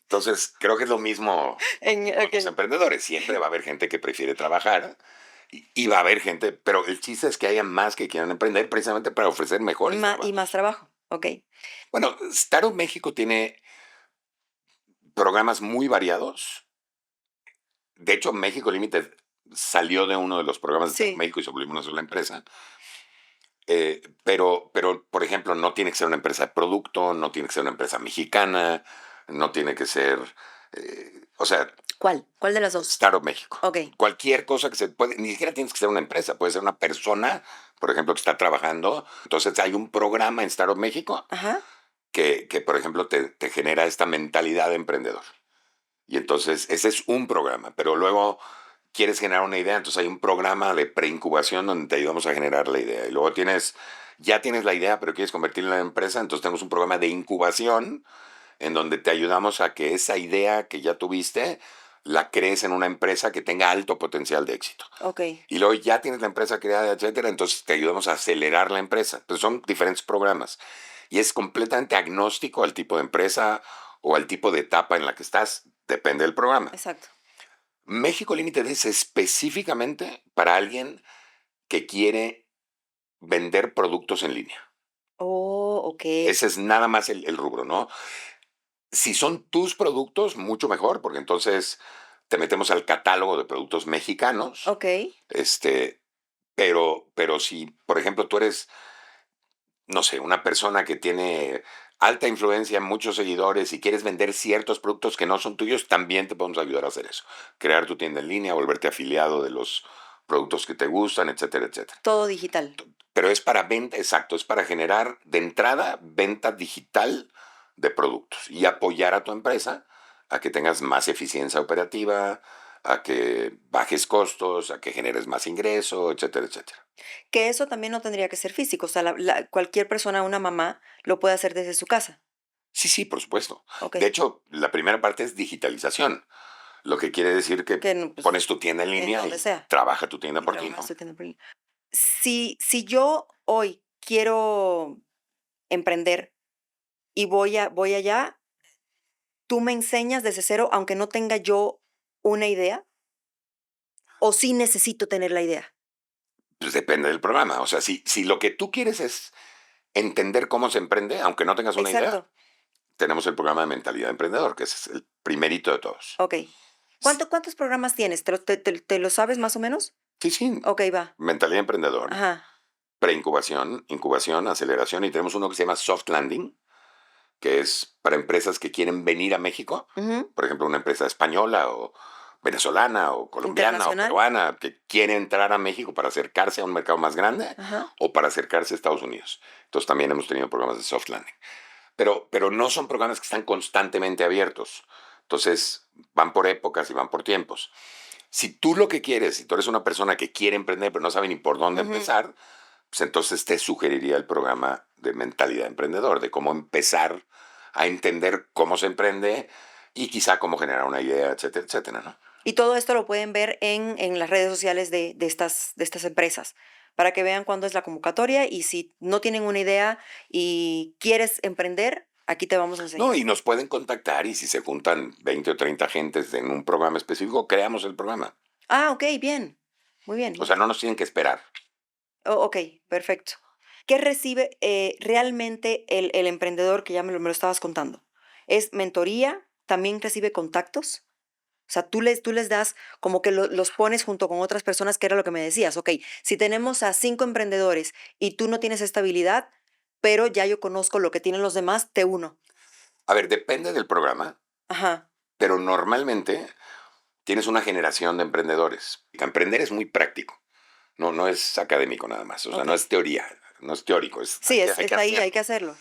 [SPEAKER 1] Entonces, creo que es lo mismo con los
[SPEAKER 2] Okey.
[SPEAKER 1] emprendedores. Siempre va a haber gente que prefiere trabajar y va a haber gente, pero el chiste es que haya más que quieran emprender precisamente para ofrecer mejores
[SPEAKER 2] Y más
[SPEAKER 1] trabajos.
[SPEAKER 2] trabajo, okey.
[SPEAKER 1] Bueno, Startup México tiene programas muy variados. De hecho, México Limited salió de uno de los programas de Startup
[SPEAKER 2] Sí,
[SPEAKER 1] México y se volvió una sola empresa. Pero, por ejemplo, no tiene que ser una empresa de producto, no tiene que ser una empresa mexicana, no tiene que ser, o sea,
[SPEAKER 2] ¿cuál? ¿Cuál de las 2?
[SPEAKER 1] Startup México.
[SPEAKER 2] Okey,
[SPEAKER 1] Cualquier cosa que se puede, ni siquiera tienes que ser una empresa, puede ser una persona, por ejemplo, que está trabajando. Entonces hay un programa en Startup México
[SPEAKER 2] ajá.
[SPEAKER 1] que por ejemplo, te genera esta mentalidad de emprendedor. Y entonces ese es un programa, pero luego quieres generar una idea, entonces hay un programa de preincubación donde te ayudamos a generar la idea. Y luego ya tienes la idea, pero quieres convertirla en empresa, entonces tenemos un programa de incubación en donde te ayudamos a que esa idea que ya tuviste la crees en una empresa que tenga alto potencial de éxito.
[SPEAKER 2] Ok.
[SPEAKER 1] Y luego ya tienes la empresa creada, etcétera, entonces te ayudamos a acelerar la empresa. Entonces son diferentes programas. Y es completamente agnóstico al tipo de empresa o al tipo de etapa en la que estás. Depende del programa.
[SPEAKER 2] Exacto.
[SPEAKER 1] México Limited es específicamente para alguien que quiere vender productos en línea.
[SPEAKER 2] Oh, ok.
[SPEAKER 1] Ese es nada más el rubro, ¿no? Si son tus productos, mucho mejor, porque entonces te metemos al catálogo de productos mexicanos.
[SPEAKER 2] Ok.
[SPEAKER 1] Pero si, por ejemplo, tú eres, no sé, una persona que tiene alta influencia, muchos seguidores y quieres vender ciertos productos que no son tuyos, también te podemos ayudar a hacer eso. Crear tu tienda en línea, volverte afiliado de los productos que te gustan, etcétera, etcétera.
[SPEAKER 2] Todo digital.
[SPEAKER 1] Pero es para venta, exacto, es para generar de entrada venta digital de productos y apoyar a tu empresa a que tengas más eficiencia operativa, a que bajes costos, a que generes más ingreso, etcétera, etcétera.
[SPEAKER 2] Que eso también no tendría que ser físico. O sea, cualquier persona, una mamá, lo puede hacer desde su casa.
[SPEAKER 1] Sí, sí, por supuesto.
[SPEAKER 2] Ok.
[SPEAKER 1] De hecho, la primera parte es digitalización, lo que quiere decir que
[SPEAKER 2] Que no, pues,
[SPEAKER 1] pones tu tienda en
[SPEAKER 2] en
[SPEAKER 1] línea
[SPEAKER 2] donde
[SPEAKER 1] y
[SPEAKER 2] sea.
[SPEAKER 1] trabaja tu tienda
[SPEAKER 2] Y
[SPEAKER 1] por ti,
[SPEAKER 2] trabajas
[SPEAKER 1] ¿no?
[SPEAKER 2] tu tienda por línea. Si yo hoy quiero emprender y voy allá, ¿tú me enseñas desde cero, aunque no tenga yo una idea? ¿O sí necesito tener la idea?
[SPEAKER 1] Pues depende del programa. O sea, si lo que tú quieres es entender cómo se emprende, aunque no tengas una idea,
[SPEAKER 2] Exacto.
[SPEAKER 1] tenemos el programa de mentalidad de emprendedor, que es el primerito de todos.
[SPEAKER 2] Ok.
[SPEAKER 1] S-
[SPEAKER 2] ¿Cuántos programas tienes? ¿Te lo sabes más o menos?
[SPEAKER 1] Sí, sí,
[SPEAKER 2] Ok, va.
[SPEAKER 1] mentalidad de emprendedor,
[SPEAKER 2] Ajá.
[SPEAKER 1] preincubación, incubación, aceleración, y tenemos uno que se llama soft landing, que es para empresas que quieren venir a México,
[SPEAKER 2] Ujú.
[SPEAKER 1] por ejemplo, una empresa española o venezolana o colombiana o
[SPEAKER 2] Internacional.
[SPEAKER 1] peruana que quiere entrar a México para acercarse a un mercado más grande
[SPEAKER 2] Ajá.
[SPEAKER 1] o para acercarse a Estados Unidos. Entonces también hemos tenido programas de soft landing. Pero no son programas que están constantemente abiertos. Entonces van por épocas y van por tiempos. Si tú lo que quieres, si tú eres una persona que quiere emprender pero no sabe ni por dónde
[SPEAKER 2] Ujú.
[SPEAKER 1] empezar, pues entonces te sugeriría el programa de mentalidad emprendedor, de cómo empezar a entender cómo se emprende y quizá cómo generar una idea, etcétera, etcétera, ¿no?
[SPEAKER 2] Y todo esto lo pueden ver en las redes sociales de estas empresas, para que vean cuándo es la convocatoria y si no tienen una idea y quieres emprender, aquí te vamos a
[SPEAKER 1] No,
[SPEAKER 2] enseñar.
[SPEAKER 1] y nos pueden contactar y si se juntan 20 o 30 gentes en un programa específico, creamos el programa.
[SPEAKER 2] Ah, ok, bien. Muy
[SPEAKER 1] O
[SPEAKER 2] bien.
[SPEAKER 1] sea, no nos tienen que esperar.
[SPEAKER 2] Oh, ok, perfecto. ¿Qué recibe realmente el emprendedor que ya me lo estabas contando? ¿Es mentoría? ¿También recibe contactos? O sea, tú les das como que los pones junto con otras personas, que era lo que me decías. Ok, si tenemos a 5 emprendedores y tú no tienes esta habilidad, pero ya yo conozco lo que tienen los demás, te uno.
[SPEAKER 1] A ver, depende del programa,
[SPEAKER 2] Ajá,
[SPEAKER 1] pero normalmente tienes una generación de emprendedores. Emprender es muy práctico, no es académico nada más, o sea,
[SPEAKER 2] ok.
[SPEAKER 1] no es teoría, no es teórico,
[SPEAKER 2] Sí,
[SPEAKER 1] hay
[SPEAKER 2] es
[SPEAKER 1] que
[SPEAKER 2] ahí, hay
[SPEAKER 1] hacerlo.
[SPEAKER 2] que hacerlo.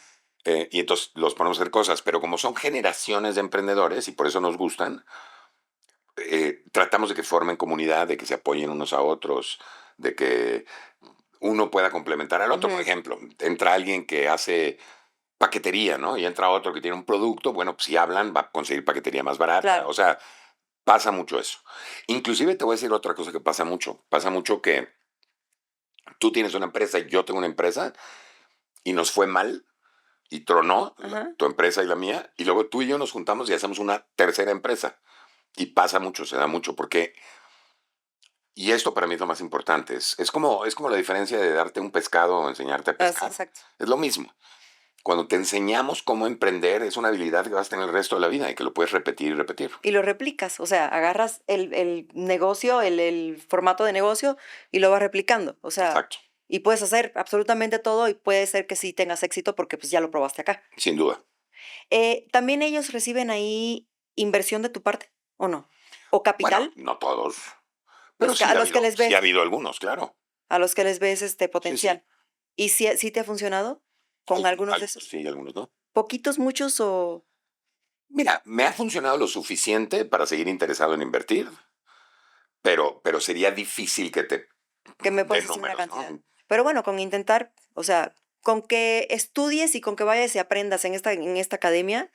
[SPEAKER 1] Y entonces los ponemos a hacer cosas, pero como son generaciones de emprendedores y por eso nos gustan, tratamos de que formen comunidad, de que se apoyen unos a otros, de que uno pueda complementar al otro. Por
[SPEAKER 2] Ujú,
[SPEAKER 1] ejemplo, entra alguien que hace paquetería, ¿no? Y entra otro que tiene un producto, bueno, pues si hablan va a conseguir paquetería más barata.
[SPEAKER 2] claro.
[SPEAKER 1] O sea, pasa mucho eso. Inclusive te voy a decir otra cosa que pasa mucho. Pasa mucho que tú tienes una empresa y yo tengo una empresa y nos fue mal y tronó
[SPEAKER 2] Ajá.
[SPEAKER 1] tu empresa y la mía, y luego tú y yo nos juntamos y hacemos una tercera empresa. Y pasa mucho, se da mucho, porque, y esto para mí es lo más importante, es como la diferencia de darte un pescado o enseñarte a
[SPEAKER 2] Así,
[SPEAKER 1] pescar.
[SPEAKER 2] exacto.
[SPEAKER 1] Es lo mismo. Cuando te enseñamos cómo emprender, es una habilidad que vas a tener el resto de la vida y que lo puedes repetir y repetir.
[SPEAKER 2] Y lo replicas, o sea, agarras el negocio, el formato de negocio y lo vas replicando. O sea,
[SPEAKER 1] Exacto,
[SPEAKER 2] y puedes hacer absolutamente todo y puede ser que sí tengas éxito porque pues ya lo probaste acá.
[SPEAKER 1] sin duda.
[SPEAKER 2] ¿También ellos reciben ahí inversión de tu parte o no? ¿O
[SPEAKER 1] Bueno,
[SPEAKER 2] capital?
[SPEAKER 1] no todos, pero
[SPEAKER 2] A los que les
[SPEAKER 1] sí ha
[SPEAKER 2] ves,
[SPEAKER 1] habido algunos, claro.
[SPEAKER 2] a los que les ves
[SPEAKER 1] Sí, sí.
[SPEAKER 2] potencial. ¿Y si te ha funcionado con algunos de
[SPEAKER 1] Algunos
[SPEAKER 2] esos?
[SPEAKER 1] sí, algunos no.
[SPEAKER 2] ¿Poquitos, muchos o...?
[SPEAKER 1] Mira, me ha funcionado lo suficiente para seguir interesado en invertir, pero sería difícil que te
[SPEAKER 2] Que me
[SPEAKER 1] den
[SPEAKER 2] puedes decir una
[SPEAKER 1] números,
[SPEAKER 2] cantidad.
[SPEAKER 1] ¿no?
[SPEAKER 2] Pero bueno, con intentar, o sea, con que estudies y con que vayas y aprendas en esta academia,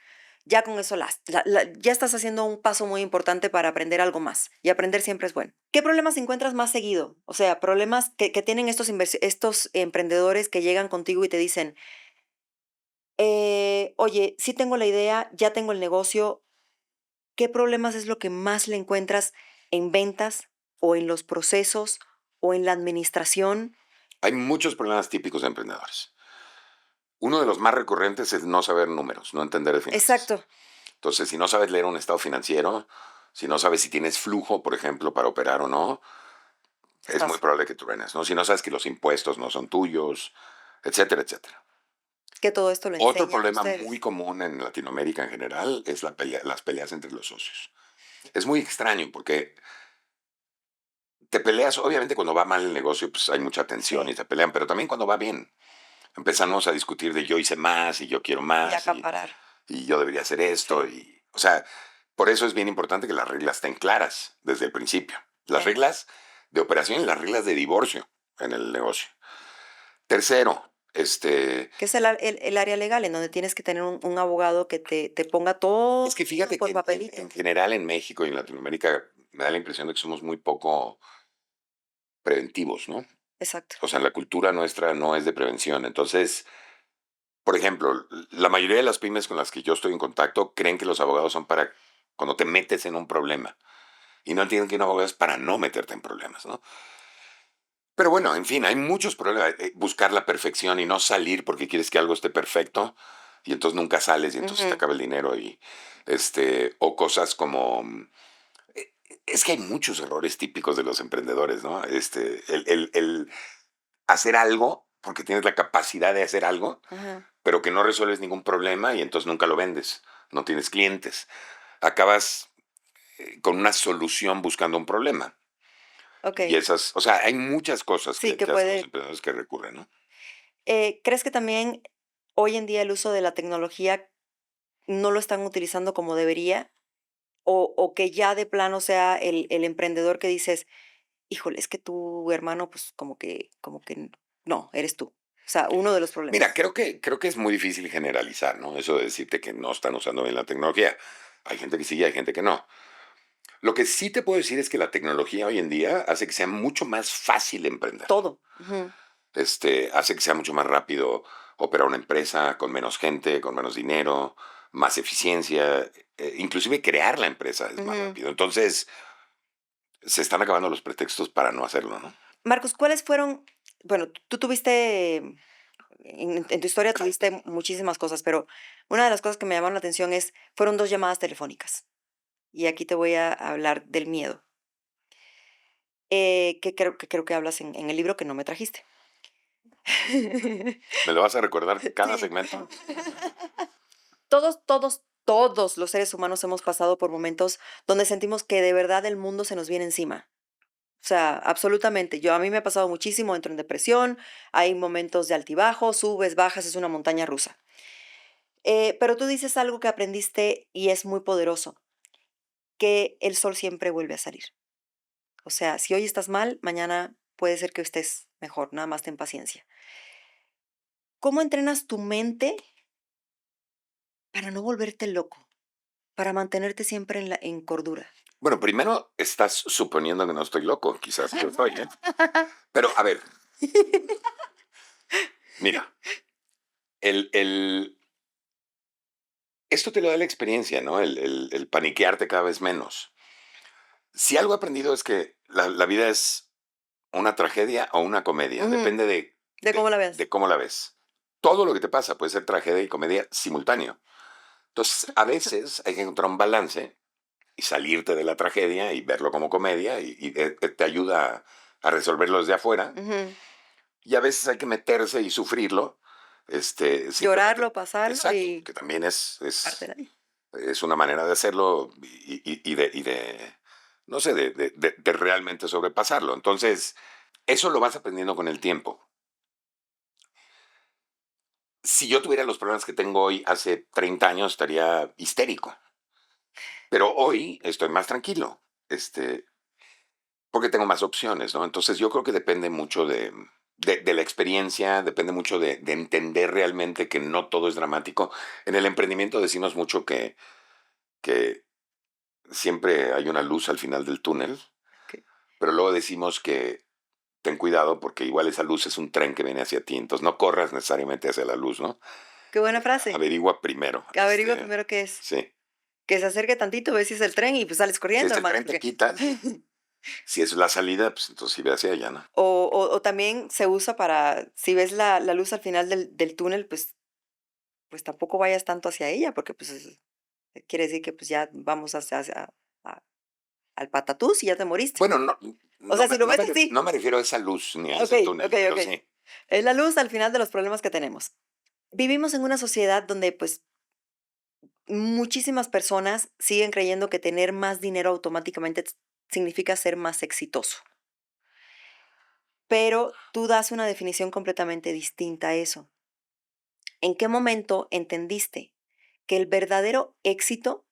[SPEAKER 2] ya con eso ya estás haciendo un paso muy importante para aprender algo más. Y aprender siempre es bueno. ¿Qué problemas encuentras más seguido? O sea, problemas que tienen estos emprendedores que llegan contigo y te dicen, oye, sí tengo la idea, ya tengo el negocio. ¿Qué problemas es lo que más le encuentras en ventas o en los procesos o en la administración?
[SPEAKER 1] Hay muchos problemas típicos de emprendedores. Uno de los más recurrentes es no saber números, no entender de finanzas.
[SPEAKER 2] Exacto.
[SPEAKER 1] Entonces, si no sabes leer un estado financiero, si no sabes si tienes flujo, por ejemplo, para operar o no, es muy
[SPEAKER 2] Estás.
[SPEAKER 1] probable que truenes, ¿no? Si no sabes que los impuestos no son tuyos, etcétera, etcétera.
[SPEAKER 2] Que todo esto lo
[SPEAKER 1] Otro
[SPEAKER 2] enseñan
[SPEAKER 1] problema muy
[SPEAKER 2] ustedes.
[SPEAKER 1] común en Latinoamérica en general es las peleas entre los socios. Es muy extraño porque te peleas, obviamente cuando va mal el negocio, pues hay mucha tensión y
[SPEAKER 2] Sí,
[SPEAKER 1] se pelean, pero también cuando va bien. Empezamos a discutir de yo hice más y yo quiero
[SPEAKER 2] y
[SPEAKER 1] más
[SPEAKER 2] acaparar.
[SPEAKER 1] y yo debería hacer esto.
[SPEAKER 2] Sí,
[SPEAKER 1] Y, o sea, por eso es bien importante que las reglas estén claras desde el principio. Las
[SPEAKER 2] sí.
[SPEAKER 1] reglas de operación y las reglas de divorcio en el negocio. Tercero,
[SPEAKER 2] Que es el área legal en donde tienes que tener un abogado que te ponga
[SPEAKER 1] es
[SPEAKER 2] todo
[SPEAKER 1] que fíjate que
[SPEAKER 2] por
[SPEAKER 1] en
[SPEAKER 2] papelito.
[SPEAKER 1] general en México y en Latinoamérica me da la impresión de que somos muy poco preventivos, ¿no?
[SPEAKER 2] Exacto.
[SPEAKER 1] O sea, la cultura nuestra no es de prevención. Entonces, por ejemplo, la mayoría de las pymes con las que yo estoy en contacto creen que los abogados son para cuando te metes en un problema y no entienden que un abogado es para no meterte en problemas, ¿no? Pero bueno, en fin, hay muchos problemas. Buscar la perfección y no salir porque quieres que algo esté perfecto y entonces nunca sales y entonces te
[SPEAKER 2] Ujú.
[SPEAKER 1] acaba el dinero y o cosas como es que hay muchos errores típicos de los emprendedores, ¿no? El hacer algo porque tienes la capacidad de hacer algo,
[SPEAKER 2] Ajá.
[SPEAKER 1] pero que no resuelves ningún problema y entonces nunca lo vendes, no tienes clientes. Acabas con una solución buscando un problema.
[SPEAKER 2] Ok.
[SPEAKER 1] Y esas, o sea, hay muchas cosas
[SPEAKER 2] Sí, que
[SPEAKER 1] que hacen los
[SPEAKER 2] puede.
[SPEAKER 1] emprendedores que recurren, ¿no?
[SPEAKER 2] ¿Crees que también hoy en día el uso de la tecnología no lo están utilizando como debería? O que ya de plano sea el emprendedor que dices, híjole, es que tu hermano, pues como que no, eres tú. O sea, uno de los
[SPEAKER 1] Mira,
[SPEAKER 2] problemas.
[SPEAKER 1] creo que es muy difícil generalizar, ¿no? Eso de decirte que no están usando bien la tecnología. Hay gente que sí y hay gente que no. Lo que sí te puedo decir es que la tecnología hoy en día hace que sea mucho más fácil emprender.
[SPEAKER 2] Todo. Ujú.
[SPEAKER 1] Hace que sea mucho más rápido operar una empresa con menos gente, con menos dinero, más eficiencia. Inclusive crear la empresa es más
[SPEAKER 2] Ujú.
[SPEAKER 1] rápido. Entonces, se están acabando los pretextos para no hacerlo, ¿no?
[SPEAKER 2] Marcos, ¿cuáles fueron? Bueno, tú tuviste, en tu historia tuviste muchísimas cosas, pero una de las cosas que me llamaron la atención fueron dos llamadas telefónicas. Y aquí te voy a hablar del miedo, que creo que hablas en el libro que no me trajiste.
[SPEAKER 1] ¿Me lo vas a recordar cada
[SPEAKER 2] Sí.
[SPEAKER 1] segmento?
[SPEAKER 2] Todos, todos, todos los seres humanos hemos pasado por momentos donde sentimos que de verdad el mundo se nos viene encima. O sea, absolutamente. A mí me ha pasado muchísimo, entro en depresión, hay momentos de altibajos, subes, bajas, es una montaña rusa. Pero tú dices algo que aprendiste y es muy poderoso, que el sol siempre vuelve a salir. O sea, si hoy estás mal, mañana puede ser que estés mejor, nada más ten paciencia. ¿Cómo entrenas tu mente para no volverte loco? Para mantenerte siempre en cordura.
[SPEAKER 1] Bueno, primero estás suponiendo que no estoy loco, quizás lo estoy, ¿eh? Pero a ver, mira, el, esto te lo da la experiencia, ¿no? El paniquearte cada vez menos. Si algo he aprendido es que la vida es una tragedia o una comedia,
[SPEAKER 2] Ujú,
[SPEAKER 1] depende de,
[SPEAKER 2] de cómo la veas.
[SPEAKER 1] de cómo la ves. Todo lo que te pasa puede ser tragedia y comedia simultáneo. Entonces, a veces hay que encontrar un balance y salirte de la tragedia y verlo como comedia y te ayuda a resolverlo desde afuera.
[SPEAKER 2] Ujú.
[SPEAKER 1] Y a veces hay que meterse y sufrirlo, simplemente.
[SPEAKER 2] Llorarlo, pasarlo
[SPEAKER 1] Exacto,
[SPEAKER 2] y
[SPEAKER 1] que también
[SPEAKER 2] parte de ahí.
[SPEAKER 1] es una manera de hacerlo no sé, de realmente sobrepasarlo. Entonces, eso lo vas aprendiendo con el tiempo. Si yo tuviera los problemas que tengo hoy hace 30 años, estaría histérico. Pero hoy estoy más tranquilo. Este, porque tengo más opciones, ¿no? Entonces yo creo que depende mucho de la experiencia, depende mucho de entender realmente que no todo es dramático. En el emprendimiento decimos mucho que siempre hay una luz al final del túnel,
[SPEAKER 2] Ok.
[SPEAKER 1] pero luego decimos que ten cuidado porque igual esa luz es un tren que viene hacia ti, entonces no corras necesariamente hacia la luz, ¿no?
[SPEAKER 2] Qué buena frase.
[SPEAKER 1] Averigua primero,
[SPEAKER 2] Que averigua primero qué es.
[SPEAKER 1] sí.
[SPEAKER 2] Que se acerque tantito, ves si es el tren y pues sales
[SPEAKER 1] Si
[SPEAKER 2] corriendo,
[SPEAKER 1] es el
[SPEAKER 2] hermano.
[SPEAKER 1] tren, te quitas. Si es la salida, pues entonces sí ve hacia allá, ¿no?
[SPEAKER 2] O también se usa para, si ves la luz al final del túnel, pues tampoco vayas tanto hacia ella, porque pues quiere decir que pues ya vamos a- al patatús y ya te moriste.
[SPEAKER 1] Bueno,
[SPEAKER 2] O sea, si lo ves así.
[SPEAKER 1] no me refiero a esa luz ni a
[SPEAKER 2] Ok,
[SPEAKER 1] ese
[SPEAKER 2] ok,
[SPEAKER 1] túnel, pero
[SPEAKER 2] ok.
[SPEAKER 1] sí.
[SPEAKER 2] Es la luz al final de los problemas que tenemos. Vivimos en una sociedad donde pues muchísimas personas siguen creyendo que tener más dinero automáticamente significa ser más exitoso. Pero tú das una definición completamente distinta a eso. ¿En qué momento entendiste que el verdadero éxito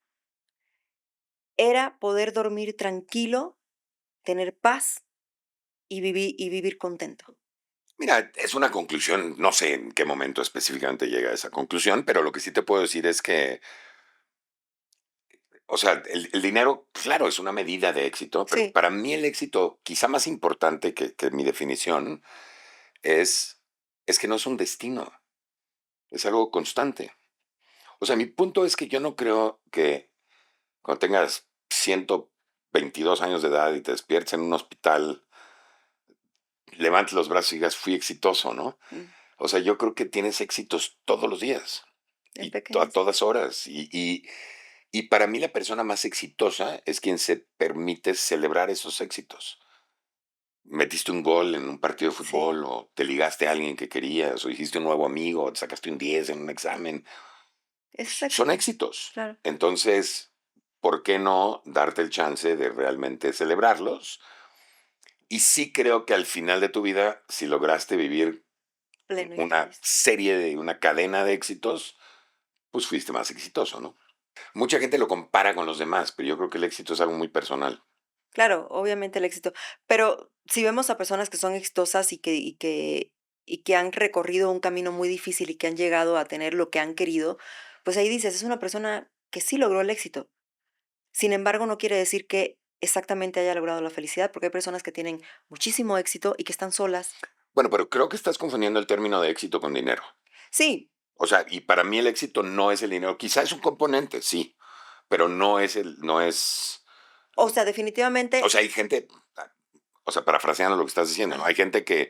[SPEAKER 2] era poder dormir tranquilo, tener paz y vivir contento?
[SPEAKER 1] Mira, es una conclusión, no sé en qué momento específicamente llega a esa conclusión, pero lo que sí te puedo decir es que, o sea, el dinero, claro, es una medida de éxito, pero
[SPEAKER 2] Sí,
[SPEAKER 1] para mí el éxito, quizá más importante que mi definición, es, es que no es un destino, es algo constante. O sea, mi punto es que yo no creo que cuando tengas 122 años de edad y te despiertes en un hospital, levantes los brazos y digas, fui exitoso, ¿no?
[SPEAKER 2] mm,
[SPEAKER 1] O sea, yo creo que tienes éxitos todos los días
[SPEAKER 2] en
[SPEAKER 1] y a
[SPEAKER 2] pequeñas.
[SPEAKER 1] todas horas. Y para mí la persona más exitosa es quien se permite celebrar esos éxitos. Metiste un gol en un partido de
[SPEAKER 2] Sí,
[SPEAKER 1] fútbol o te ligaste a alguien que querías o hiciste un nuevo amigo o te sacaste un 10 en un examen.
[SPEAKER 2] es
[SPEAKER 1] Son
[SPEAKER 2] éxito,
[SPEAKER 1] éxitos.
[SPEAKER 2] claro.
[SPEAKER 1] Entonces, ¿por qué no darte el chance de realmente celebrarlos? Y sí creo que al final de tu vida, si lograste vivir
[SPEAKER 2] Pleno y
[SPEAKER 1] una
[SPEAKER 2] feliz.
[SPEAKER 1] serie de una cadena de éxitos, pues fuiste más exitoso, ¿no? Mucha gente lo compara con los demás, pero yo creo que el éxito es algo muy personal.
[SPEAKER 2] Claro, obviamente el éxito. Pero si vemos a personas que son exitosas y que han recorrido un camino muy difícil y que han llegado a tener lo que han querido, pues ahí dices, es una persona que sí logró el éxito. Sin embargo, no quiere decir que exactamente haya logrado la felicidad, porque hay personas que tienen muchísimo éxito y que están solas.
[SPEAKER 1] Bueno, pero creo que estás confundiendo el término de éxito con dinero.
[SPEAKER 2] Sí,
[SPEAKER 1] O sea, y para mí el éxito no es el dinero. Quizá es un componente, sí, pero no es,
[SPEAKER 2] o sea,
[SPEAKER 1] o
[SPEAKER 2] definitivamente,
[SPEAKER 1] sea, hay gente, o sea, parafraseando lo que estás diciendo, ¿no?
[SPEAKER 2] ajá,
[SPEAKER 1] Hay gente que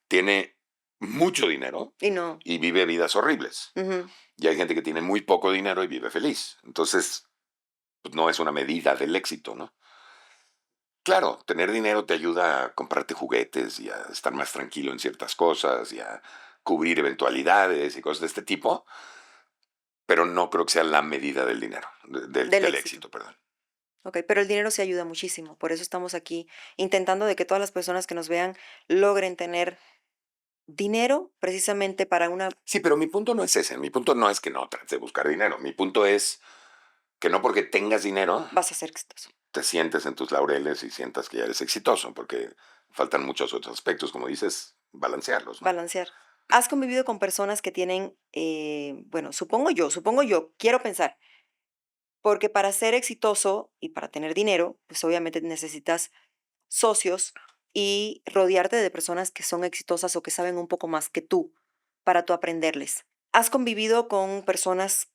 [SPEAKER 1] tiene mucho dinero
[SPEAKER 2] y no.
[SPEAKER 1] y vive vidas horribles.
[SPEAKER 2] Ujú,
[SPEAKER 1] Y hay gente que tiene muy poco dinero y vive feliz. Entonces, pues no es una medida del éxito, ¿no? Claro, tener dinero te ayuda a comprarte juguetes y a estar más tranquilo en ciertas cosas y a cubrir eventualidades y cosas de este tipo, pero no creo que sea la medida del dinero,
[SPEAKER 2] del
[SPEAKER 1] del
[SPEAKER 2] éxito.
[SPEAKER 1] éxito, perdón.
[SPEAKER 2] Ok, pero el dinero sí ayuda muchísimo. Por eso estamos aquí intentando de que todas las personas que nos vean logren tener dinero precisamente para una.
[SPEAKER 1] Sí, pero mi punto no es ese. Mi punto no es que no trates de buscar dinero. Mi punto es que no porque tengas dinero
[SPEAKER 2] Vas a ser exitoso.
[SPEAKER 1] te sientes en tus laureles y sientas que ya eres exitoso, porque faltan muchos otros aspectos, como dices, balancearlos, ¿no?
[SPEAKER 2] Balancear. ¿Has convivido con personas que tienen, bueno, supongo yo, quiero pensar, porque para ser exitoso y para tener dinero, pues obviamente necesitas socios y rodearte de personas que son exitosas o que saben un poco más que tú para tú aprenderles? ¿Has convivido con personas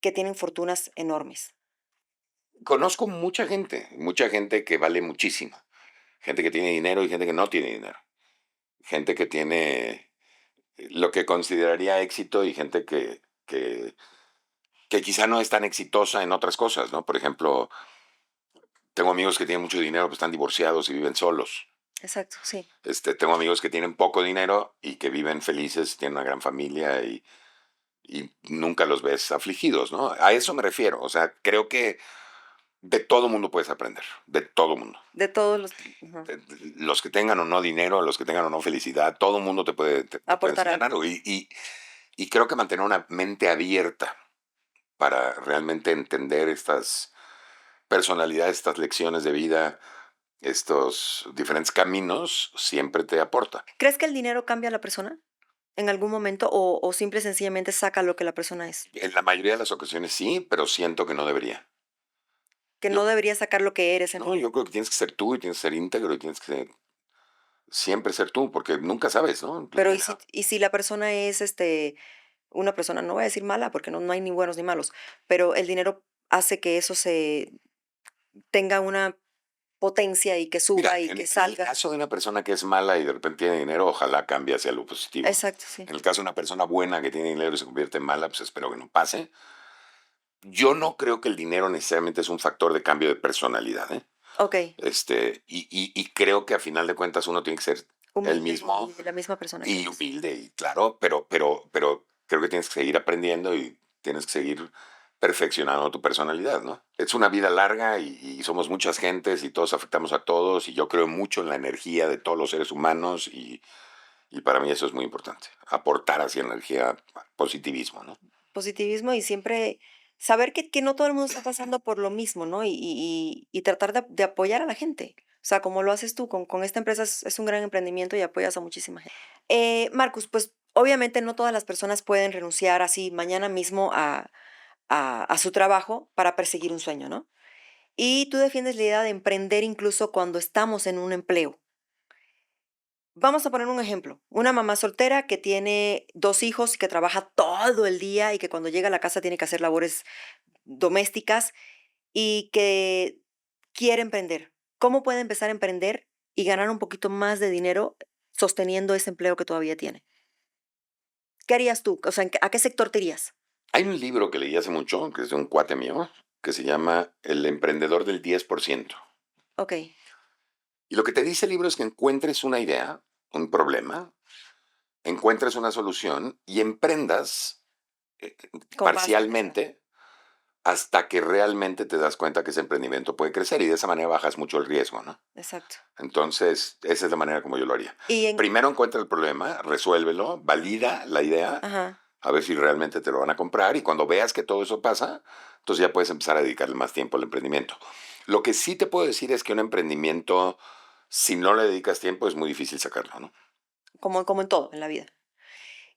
[SPEAKER 2] que tienen fortunas enormes?
[SPEAKER 1] Conozco mucha gente que vale muchísimo. Gente que tiene dinero y gente que no tiene dinero. Gente que tiene lo que consideraría éxito y gente que quizá no es tan exitosa en otras cosas, ¿no? Por ejemplo, tengo amigos que tienen mucho dinero, pero están divorciados y viven solos.
[SPEAKER 2] Exacto, sí.
[SPEAKER 1] Tengo amigos que tienen poco dinero y que viven felices, tienen una gran familia y nunca los ves afligidos, ¿no? A eso me refiero. O sea, creo que de todo mundo puedes aprender, de todo mundo.
[SPEAKER 2] De todos los. Ujú.
[SPEAKER 1] Los que tengan o no dinero, los que tengan o no felicidad, todo mundo te puede
[SPEAKER 2] Aportar
[SPEAKER 1] enseñar
[SPEAKER 2] algo.
[SPEAKER 1] algo. Y creo que mantener una mente abierta para realmente entender estas personalidades, estas lecciones de vida, estos diferentes caminos siempre te aporta.
[SPEAKER 2] ¿Crees que el dinero cambia a la persona en algún momento o simple y sencillamente saca lo que la persona es?
[SPEAKER 1] En la mayoría de las ocasiones sí, pero siento que no debería.
[SPEAKER 2] Que
[SPEAKER 1] Yo,
[SPEAKER 2] no debería sacar lo que eres en
[SPEAKER 1] no,
[SPEAKER 2] realidad.
[SPEAKER 1] yo creo que tienes que ser tú y tienes que ser íntegro y tienes que siempre ser tú, porque nunca sabes, ¿no?
[SPEAKER 2] Pero y si la persona es una persona, no voy a decir mala, porque no hay ni buenos ni malos, pero el dinero hace que eso se tenga una potencia y que
[SPEAKER 1] Mira,
[SPEAKER 2] suba y que
[SPEAKER 1] en el
[SPEAKER 2] salga.
[SPEAKER 1] caso de una persona que es mala y de repente tiene dinero, ojalá cambie hacia lo positivo.
[SPEAKER 2] Exacto, sí.
[SPEAKER 1] En el caso de una persona buena que tiene dinero y se convierte en mala, pues espero que no pase. Yo no creo que el dinero necesariamente es un factor de cambio de personalidad, ¿eh?
[SPEAKER 2] Ok,
[SPEAKER 1] Y creo que a final de cuentas uno tiene que ser el
[SPEAKER 2] humilde
[SPEAKER 1] mismo
[SPEAKER 2] y la misma persona que
[SPEAKER 1] y
[SPEAKER 2] eres.
[SPEAKER 1] humilde, y claro, pero creo que tienes que seguir aprendiendo y tienes que seguir perfeccionando tu personalidad, ¿no? Es una vida larga y somos muchas gentes y todos afectamos a todos y yo creo mucho en la energía de todos los seres humanos y para mí eso es muy importante, aportar hacia energía, positivismo, ¿no?
[SPEAKER 2] Positivismo y siempre saber que no todo el mundo está pasando por lo mismo, ¿no? Y tratar de apoyar a la gente. O sea, como lo haces tú con esta empresa, es un gran emprendimiento y apoyas a muchísima gente. Marcus, pues obviamente no todas las personas pueden renunciar así mañana mismo a su trabajo para perseguir un sueño, ¿no? Y tú defiendes la idea de emprender incluso cuando estamos en un empleo. Vamos a poner un ejemplo. Una mamá soltera que tiene 2 hijos y que trabaja todo el día y que cuando llega a la casa tiene que hacer labores domésticas y que quiere emprender. ¿Cómo puede empezar a emprender y ganar un poquito más de dinero sosteniendo ese empleo que todavía tiene? ¿Qué harías tú? O sea, ¿a qué sector te irías?
[SPEAKER 1] Hay un libro que leí hace mucho, que es de un cuate mío, que se llama El emprendedor del 10%.
[SPEAKER 2] Okey,
[SPEAKER 1] Y lo que te dice el libro es que encuentres una idea, un problema, encuentres una solución y emprendas eh,
[SPEAKER 2] con base en esa.
[SPEAKER 1] parcialmente hasta que realmente te das cuenta que ese emprendimiento puede crecer y de esa manera bajas mucho el riesgo, ¿no?
[SPEAKER 2] Exacto.
[SPEAKER 1] Entonces, esa es la manera como yo lo haría.
[SPEAKER 2] Y en
[SPEAKER 1] Primero encuentra el problema, resuélvelo, valida la idea,
[SPEAKER 2] ajá.
[SPEAKER 1] a ver si realmente te lo van a comprar y cuando veas que todo eso pasa, entonces ya puedes empezar a dedicarle más tiempo al emprendimiento. Lo que sí te puedo decir es que un emprendimiento, si no le dedicas tiempo, es muy difícil sacarlo, ¿no?
[SPEAKER 2] Como en todo en la vida.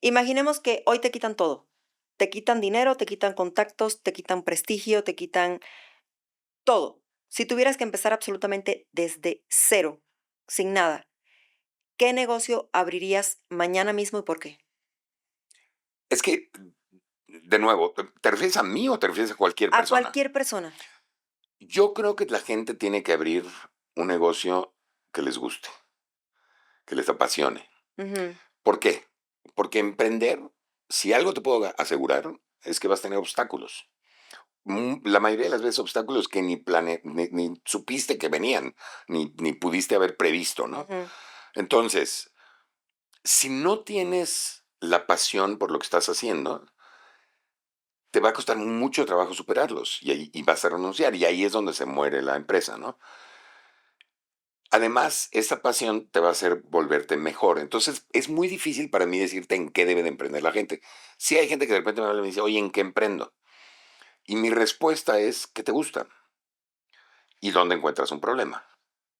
[SPEAKER 2] Imaginemos que hoy te quitan todo. Te quitan dinero, te quitan contactos, te quitan prestigio, te quitan todo. Si tuvieras que empezar absolutamente desde cero, sin nada, ¿qué negocio abrirías mañana mismo y por qué?
[SPEAKER 1] Es que, de nuevo, ¿te refieres a mí o te refieres a cualquier
[SPEAKER 2] A
[SPEAKER 1] persona?
[SPEAKER 2] cualquier persona.
[SPEAKER 1] Yo creo que la gente tiene que abrir un negocio que les guste, que les apasione.
[SPEAKER 2] Ujú,
[SPEAKER 1] ¿Por qué? Porque emprender, si algo te puedo asegurar, es que vas a tener obstáculos. La mayoría de las veces obstáculos que ni supiste que venían, ni pudiste haber previsto, ¿no?
[SPEAKER 2] ujú.
[SPEAKER 1] Entonces, si no tienes la pasión por lo que estás haciendo, te va a costar mucho trabajo superarlos y vas a renunciar y ahí es donde se muere la empresa, ¿no? Además, esa pasión te va a hacer volverte mejor. Entonces, es muy difícil para mí decirte en qué debe de emprender la gente. Sí hay gente que de repente me habla y me dice, oye, ¿en qué emprendo? Y mi respuesta es, ¿qué te gusta? ¿Y dónde encuentras un problema?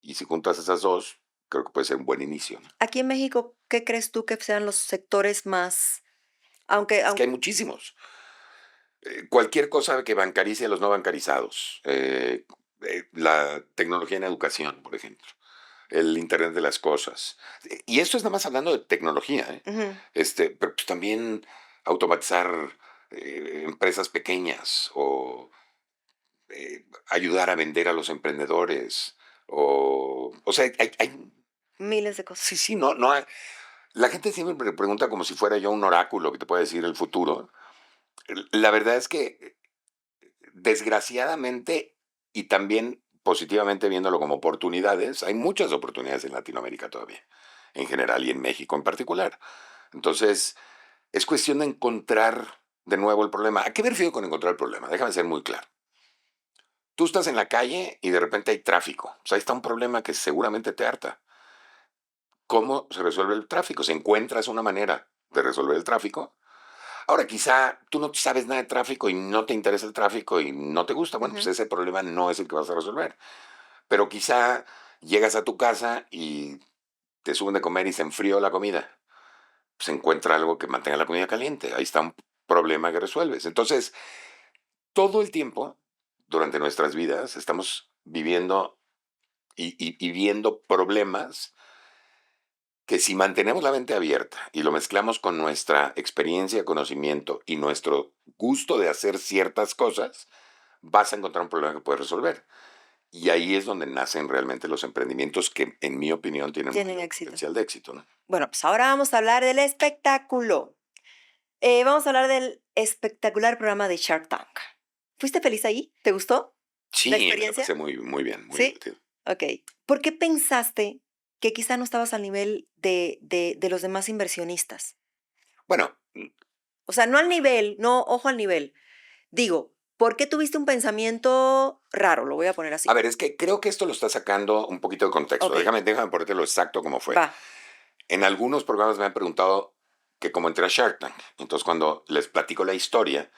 [SPEAKER 1] Y si juntas esas dos, creo que puede ser un buen inicio, ¿no?
[SPEAKER 2] Aquí en México, ¿qué crees tú que sean los sectores más, aunque,
[SPEAKER 1] Es que hay
[SPEAKER 2] aunque,
[SPEAKER 1] muchísimos. Cualquier cosa que bancarice a los no bancarizados. La tecnología en educación, por ejemplo. El Internet de las cosas. Y esto es nada más hablando de tecnología, ¿eh?
[SPEAKER 2] ujú,
[SPEAKER 1] Pero pues también automatizar empresas pequeñas o ayudar a vender a los emprendedores. O sea,
[SPEAKER 2] miles de cosas?
[SPEAKER 1] sí, sí, no la gente siempre me pregunta como si fuera yo un oráculo que te puede decir el futuro. La verdad es que desgraciadamente y también positivamente viéndolo como oportunidades, hay muchas oportunidades en Latinoamérica todavía, en general y en México en particular. Entonces, es cuestión de encontrar de nuevo el problema. ¿A qué me refiero con encontrar el problema? Déjame ser muy claro. Tú estás en la calle y de repente hay tráfico. Pues ahí está un problema que seguramente te harta. ¿Cómo se resuelve el tráfico? Si encuentras una manera de resolver el tráfico. Ahora, quizá tú no sabes nada de tráfico y no te interesa el tráfico y no te gusta. Bueno, pues
[SPEAKER 2] Ujú.
[SPEAKER 1] ese problema no es el que vas a resolver. Pero quizá Llegas a tu casa y te suben de comer y se enfrió la comida. Se encuentra algo que mantenga la comida caliente. Ahí está un problema que resuelves. Entonces, todo el tiempo, durante nuestras vidas, estamos viviendo y viendo problemas que si mantenemos la mente abierta y lo mezclamos con nuestra experiencia, conocimiento y nuestro gusto de hacer ciertas cosas, vas a encontrar un problema que puedes resolver. Y ahí es donde nacen realmente los emprendimientos que, en mi opinión, tienen
[SPEAKER 2] Tienen
[SPEAKER 1] mayor
[SPEAKER 2] éxito.
[SPEAKER 1] potencial de éxito, ¿no?
[SPEAKER 2] Bueno, pues ahora vamos a hablar del espectáculo. Vamos a hablar del espectacular programa de Shark Tank. ¿Fuiste feliz ahí? ¿Te gustó la
[SPEAKER 1] Sí, me la
[SPEAKER 2] experiencia?
[SPEAKER 1] pasé muy, muy bien, muy
[SPEAKER 2] ¿Sí?
[SPEAKER 1] divertido.
[SPEAKER 2] Ok. ¿Por qué pensaste que quizá no estabas al nivel de los demás inversionistas?
[SPEAKER 1] Bueno,
[SPEAKER 2] O sea, no al nivel, no, ojo al nivel. Digo, ¿por qué tuviste un pensamiento raro? Lo voy a poner
[SPEAKER 1] a
[SPEAKER 2] así.
[SPEAKER 1] ver, es que creo que esto lo está sacando un poquito de contexto.
[SPEAKER 2] Ok,
[SPEAKER 1] Déjame ponerte lo exacto como fue.
[SPEAKER 2] va.
[SPEAKER 1] En algunos programas me han preguntado que cómo entré a Shark Tank. Entonces, cuando les platico la historia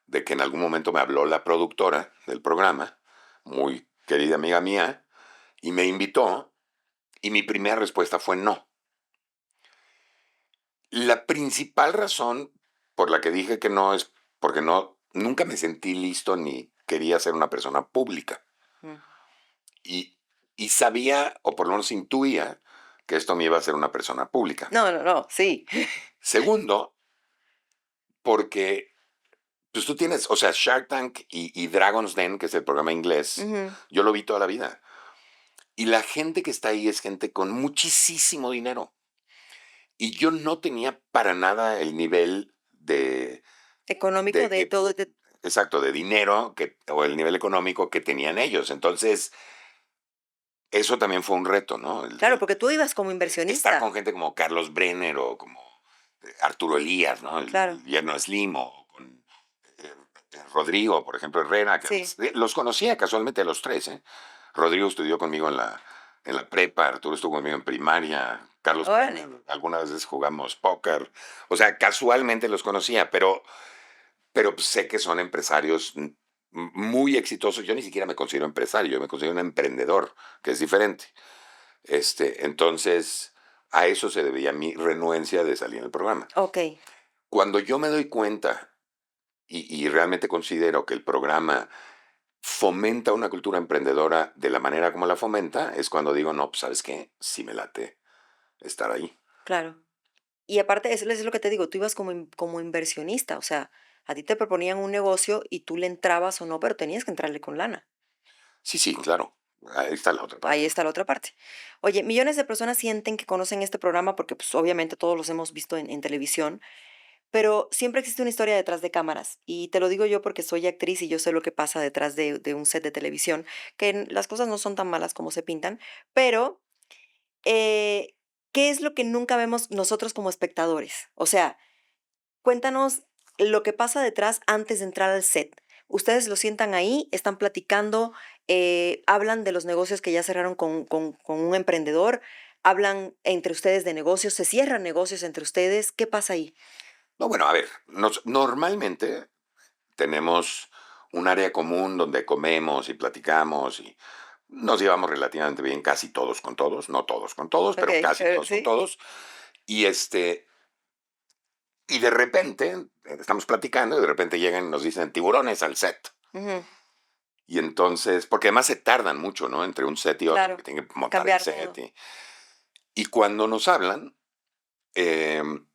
[SPEAKER 1] de que en algún momento me habló la productora del programa, muy querida amiga mía, y me invitó, y mi primera respuesta fue no. La principal razón por la que dije que no es porque nunca me sentí listo ni quería ser una persona pública.
[SPEAKER 2] Mm.
[SPEAKER 1] Y, y sabía, o por lo menos intuía, que esto me iba a hacer una persona pública.
[SPEAKER 2] No, sí.
[SPEAKER 1] Segundo, porque pues tú tienes, o sea, Shark Tank y Dragon's Den, que es el programa inglés,
[SPEAKER 2] Ujú.
[SPEAKER 1] yo lo vi toda la vida. Y la gente que está ahí es gente con muchísimo dinero. Y yo no tenía para nada el nivel
[SPEAKER 2] Económico
[SPEAKER 1] de
[SPEAKER 2] de todo.
[SPEAKER 1] exacto, de dinero o el nivel económico que tenían ellos. Entonces, eso también fue un reto, ¿no?
[SPEAKER 2] Claro, porque tú ibas como
[SPEAKER 1] Estar
[SPEAKER 2] inversionista.
[SPEAKER 1] con gente como Carlos Brenner o como Arturo Elías, ¿no?
[SPEAKER 2] Claro,
[SPEAKER 1] El yerno de Slim o con eh, Rodrigo, por ejemplo, Herrera, que
[SPEAKER 2] sí.
[SPEAKER 1] los conocía casualmente a los tres, ¿eh? Rodrigo estudió conmigo en la prepa, Arturo estuvo conmigo en primaria, Carlos
[SPEAKER 2] Órale.
[SPEAKER 1] Brenner, algunas veces jugamos póker, o sea, casualmente los conocía, pero pues, sé que son empresarios muy exitosos. Yo ni siquiera me considero empresario, yo me considero un emprendedor, que es diferente. Entonces, a eso se debía mi renuencia de salir en el programa.
[SPEAKER 2] Ok.
[SPEAKER 1] Cuando yo me doy cuenta y realmente considero que el programa fomenta una cultura emprendedora de la manera como la fomenta, es cuando digo, no, pues sabes qué, sí me late estar ahí.
[SPEAKER 2] Claro. Y aparte, eso es lo que te digo, tú ibas como inversionista, o sea, a ti te proponían un negocio y tú le entrabas o no, pero tenías que entrarle con lana.
[SPEAKER 1] Sí, sí, claro. Ahí está la otra
[SPEAKER 2] Ahí
[SPEAKER 1] parte, ¿no?
[SPEAKER 2] está la otra parte. Oye, millones de personas sienten que conocen este programa porque pues obviamente todos los hemos visto en televisión, pero siempre existe una historia detrás de cámaras. Y te lo digo yo porque soy actriz y yo sé lo que pasa detrás de un set de televisión, las cosas no son tan malas como se pintan, pero eh, ¿qué es lo que nunca vemos nosotros como espectadores? O sea, cuéntanos lo que pasa detrás antes de entrar al set. Ustedes lo sientan ahí, están platicando, hablan de los negocios que ya cerraron con un emprendedor, hablan entre ustedes de negocios, se cierran negocios entre ustedes. ¿Qué pasa ahí?
[SPEAKER 1] No, bueno, a ver, normalmente tenemos un área común donde comemos y platicamos y nos llevamos relativamente bien casi todos con todos, no todos con todos,
[SPEAKER 2] Ok,
[SPEAKER 1] pero casi todos con
[SPEAKER 2] sí.
[SPEAKER 1] todos. Y y de repente estamos platicando y de repente llegan y nos dicen tiburones al set.
[SPEAKER 2] Ujú,
[SPEAKER 1] Y entonces, porque además se tardan mucho, ¿no? Entre un set y otro,
[SPEAKER 2] claro,
[SPEAKER 1] porque tienen que montar el
[SPEAKER 2] cambiar
[SPEAKER 1] set.
[SPEAKER 2] todo.
[SPEAKER 1] Y cuando nos hablan, em,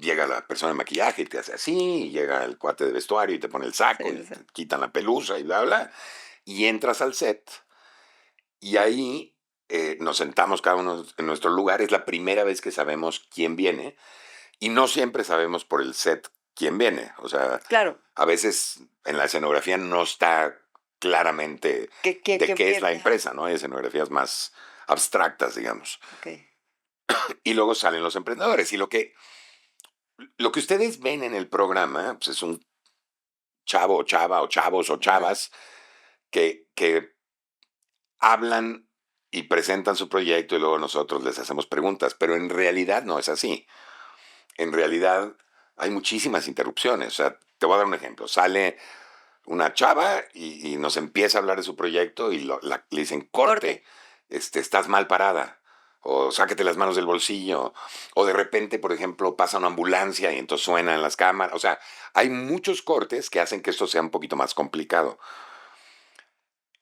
[SPEAKER 1] llega la persona de maquillaje y te hace así, y llega el cuate de vestuario y te pone el
[SPEAKER 2] Sí,
[SPEAKER 1] saco y
[SPEAKER 2] sí, sí.
[SPEAKER 1] te quitan la pelusa y bla, bla. Y entras al set y ahí nos sentamos cada uno en nuestro lugar. Es la primera vez que sabemos quién viene y no siempre sabemos por el set quién viene. O sea,
[SPEAKER 2] Claro,
[SPEAKER 1] a veces en la escenografía no está claramente de
[SPEAKER 2] que
[SPEAKER 1] qué es la
[SPEAKER 2] empiece. Ajá.
[SPEAKER 1] empresa, ¿no? Hay escenografías más abstractas, digamos.
[SPEAKER 2] Ok.
[SPEAKER 1] Y luego salen los emprendedores. Y lo que ustedes ven en el programa pues es un chavo o chava o chavos o
[SPEAKER 2] Ajá.
[SPEAKER 1] chavas que hablan y presentan su proyecto y luego nosotros les hacemos preguntas, pero en realidad no es así. En realidad hay muchísimas interrupciones. O sea, te voy a dar un ejemplo. Sale una chava y nos empieza a hablar de su proyecto y le dicen corte.
[SPEAKER 2] Corte.
[SPEAKER 1] estás mal parada, o sáquete las manos del bolsillo, o de repente, por ejemplo, pasa una ambulancia y entonces suena en las cámaras. O sea, hay muchos cortes que hacen que esto sea un poquito más complicado.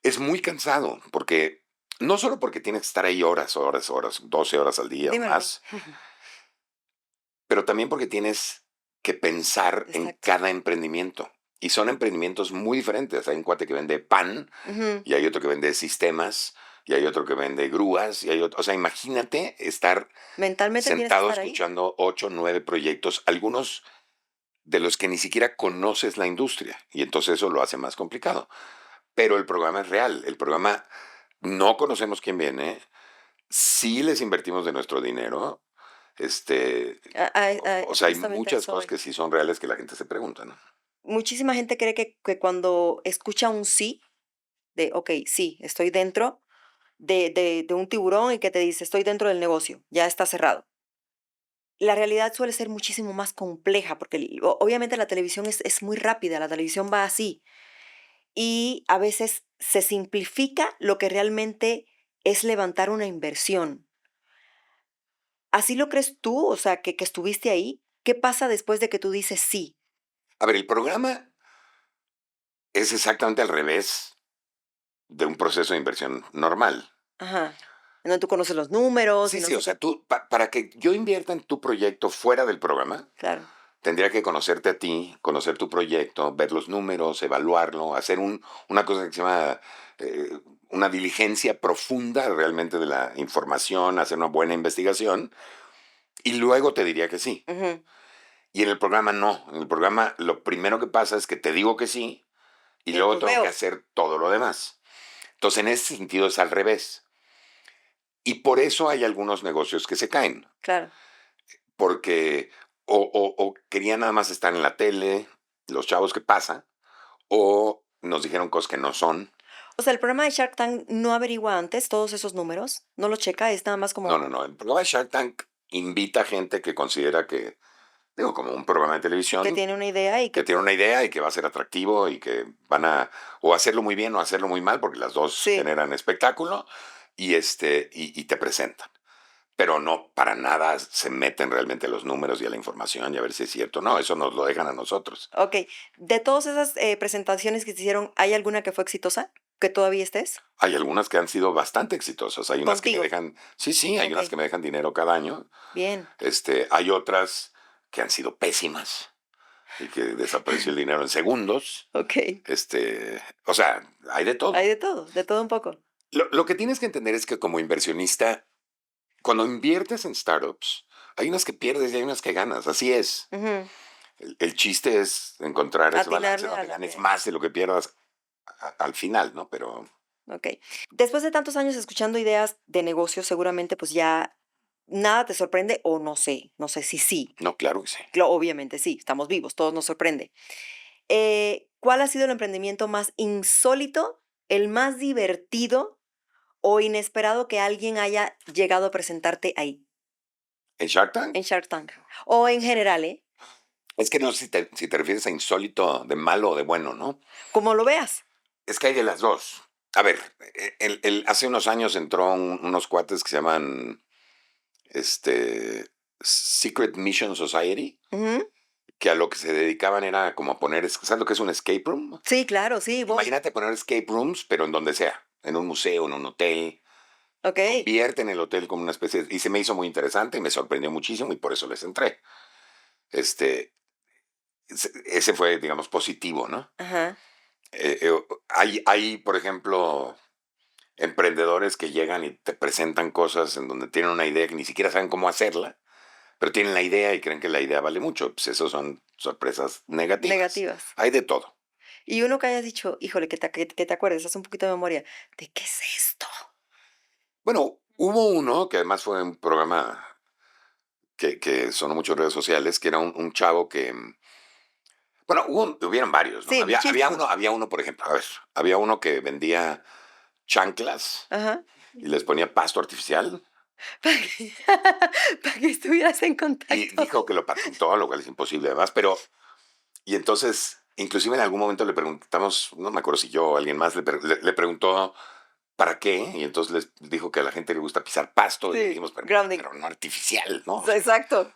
[SPEAKER 1] Es muy cansado, porque no solo porque tienes que estar ahí horas, horas, horas, 12 horas al día o
[SPEAKER 2] Dímelo.
[SPEAKER 1] más, pero también porque tienes que pensar en
[SPEAKER 2] Exacto.
[SPEAKER 1] cada emprendimiento. Y son emprendimientos muy diferentes. Hay un cuate que vende pan,
[SPEAKER 2] Ujú.
[SPEAKER 1] y hay otro que vende sistemas, y hay otro que vende grúas, y hay otro. O sea, imagínate estar
[SPEAKER 2] Mentalmente tienes que
[SPEAKER 1] sentado
[SPEAKER 2] estar ahí.
[SPEAKER 1] escuchando 8, 9 proyectos, algunos de los que ni siquiera conoces la industria. Y entonces eso lo hace más complicado. Pero el programa es real. El programa no conocemos quién viene. Sí les invertimos de nuestro dinero. Este, o sea, hay
[SPEAKER 2] Justamente a
[SPEAKER 1] muchas
[SPEAKER 2] eso
[SPEAKER 1] cosas
[SPEAKER 2] voy.
[SPEAKER 1] que sí son reales que la gente se pregunta, ¿no?
[SPEAKER 2] Muchísima gente cree que cuando escucha un sí, de, ok, sí, estoy dentro de un tiburón y que te dice, estoy dentro del negocio, ya está cerrado. La realidad suele ser muchísimo más compleja porque obviamente la televisión es muy rápida, la televisión va así y a veces se simplifica lo que realmente es levantar una inversión. ¿Así lo crees tú? O sea, que estuviste ahí. ¿Qué pasa después de que tú dices sí?
[SPEAKER 1] A ver, el programa es exactamente al revés de un proceso de inversión normal.
[SPEAKER 2] Ajá. No, tú conoces los números y
[SPEAKER 1] Sí,
[SPEAKER 2] no
[SPEAKER 1] sí, o
[SPEAKER 2] sé
[SPEAKER 1] sea,
[SPEAKER 2] qué.
[SPEAKER 1] para que yo invierta en tu proyecto fuera del programa,
[SPEAKER 2] Claro.
[SPEAKER 1] tendría que conocerte a ti, conocer tu proyecto, ver los números, evaluarlo, hacer una cosa que se llama eh, una diligencia profunda realmente de la información, hacer una buena investigación, y luego te diría que sí.
[SPEAKER 2] Ujú.
[SPEAKER 1] Y en el programa no. En el programa lo primero que pasa es que te digo que sí, y
[SPEAKER 2] Y
[SPEAKER 1] luego
[SPEAKER 2] después
[SPEAKER 1] tengo que
[SPEAKER 2] veo.
[SPEAKER 1] hacer todo lo demás. Entonces, en ese sentido es al revés. Y por eso hay algunos negocios que se caen,
[SPEAKER 2] Claro.
[SPEAKER 1] porque o querían nada más estar en la tele, los chavos que pasa, o nos dijeron cosas que no son.
[SPEAKER 2] O sea, el programa de Shark Tank no averigua antes todos esos números, no lo checa, es nada más
[SPEAKER 1] No,
[SPEAKER 2] como
[SPEAKER 1] no, no. El programa de Shark Tank invita gente que considera que, digo, como un programa de
[SPEAKER 2] que
[SPEAKER 1] televisión,
[SPEAKER 2] tiene una idea y que
[SPEAKER 1] que tiene una
[SPEAKER 2] puede.
[SPEAKER 1] idea y que va a ser atractivo y que van a o hacerlo muy bien o hacerlo muy mal, porque las dos
[SPEAKER 2] Sí.
[SPEAKER 1] generan espectáculo, y te presentan. Pero no, para nada se meten realmente a los números y a la información y a ver si es cierto. No, eso nos lo dejan a nosotros.
[SPEAKER 2] Ok. De todas esas presentaciones que se hicieron, ¿hay alguna que fue exitosa? ¿Que todavía estés?
[SPEAKER 1] Hay algunas que han sido bastante exitosas. Hay unas que me
[SPEAKER 2] Contigo.
[SPEAKER 1] dejan, sí, sí, hay
[SPEAKER 2] Ok.
[SPEAKER 1] unas que me dejan dinero cada año.
[SPEAKER 2] Bien.
[SPEAKER 1] Hay otras que han sido pésimas y que desapareció el dinero en segundos.
[SPEAKER 2] Ok.
[SPEAKER 1] O sea, hay de todo.
[SPEAKER 2] Hay de todo un poco.
[SPEAKER 1] Lo que tienes que entender es que como inversionista, cuando inviertes en startups, hay unas que pierdes y hay unas que ganas. Así es.
[SPEAKER 2] Ujú.
[SPEAKER 1] El chiste es encontrar ese balance
[SPEAKER 2] Atinarle a
[SPEAKER 1] donde
[SPEAKER 2] lo
[SPEAKER 1] ganes
[SPEAKER 2] que.
[SPEAKER 1] más de lo que pierdas al final, ¿no? Pero
[SPEAKER 2] Ok. Después de tantos años escuchando ideas de negocio, seguramente pues ya nada te sorprende o no sé si sí.
[SPEAKER 1] no, claro que sí.
[SPEAKER 2] Obviamente sí, estamos vivos, todos nos sorprende. ¿Cuál ha sido el emprendimiento más insólito, el más divertido o inesperado que alguien haya llegado a presentarte ahí,
[SPEAKER 1] En Shark Tank,
[SPEAKER 2] en Shark Tank? O en general, ¿eh?
[SPEAKER 1] es que no sé si te refieres a insólito de malo o de bueno, ¿no?
[SPEAKER 2] Como lo veas.
[SPEAKER 1] Es que hay de las dos. A ver, hace unos años entró unos cuates que se llaman Secret Mission Society,
[SPEAKER 2] Ujú.
[SPEAKER 1] que a lo que se dedicaban era como a poner, ¿sabes lo que es un escape room?
[SPEAKER 2] Sí, claro, sí, voy.
[SPEAKER 1] Imagínate poner escape rooms, pero en donde sea, en un museo, en un hotel.
[SPEAKER 2] Ok.
[SPEAKER 1] Convierten el hotel como una especie y se me hizo muy interesante y me sorprendió muchísimo y por eso les entré. Este, ese fue, digamos, positivo, ¿no?
[SPEAKER 2] Ajá.
[SPEAKER 1] Hay, por ejemplo, emprendedores que llegan y te presentan cosas en donde tienen una idea que ni siquiera saben cómo hacerla, pero tienen la idea y creen que la idea vale mucho. Pues eso son sorpresas negativas.
[SPEAKER 2] Negativas.
[SPEAKER 1] Hay de todo.
[SPEAKER 2] Y uno que hayas dicho, híjole, que te acuerdes, haz un poquito de memoria. ¿De qué es esto?
[SPEAKER 1] Bueno, hubo uno que además fue un programa que sonó mucho en redes sociales, que era un chavo que, bueno, hubieron varios, ¿no?
[SPEAKER 2] Sí,
[SPEAKER 1] Había uno,
[SPEAKER 2] muchísimos.
[SPEAKER 1] había uno, por ejemplo, a ver, había uno que vendía chanclas
[SPEAKER 2] Ajá.
[SPEAKER 1] y les ponía pasto artificial
[SPEAKER 2] Para que, para que estuvieras en
[SPEAKER 1] y
[SPEAKER 2] contacto.
[SPEAKER 1] dijo que lo patentó, lo cual es imposible además, y entonces, inclusive en algún momento le preguntamos, no me acuerdo si yo o alguien más le preguntó ¿para qué? Y entonces les dijo que a la gente le gusta pisar pasto.
[SPEAKER 2] Sí,
[SPEAKER 1] Y dijimos,
[SPEAKER 2] grounding.
[SPEAKER 1] pero no artificial, ¿no? O sea,
[SPEAKER 2] Exacto.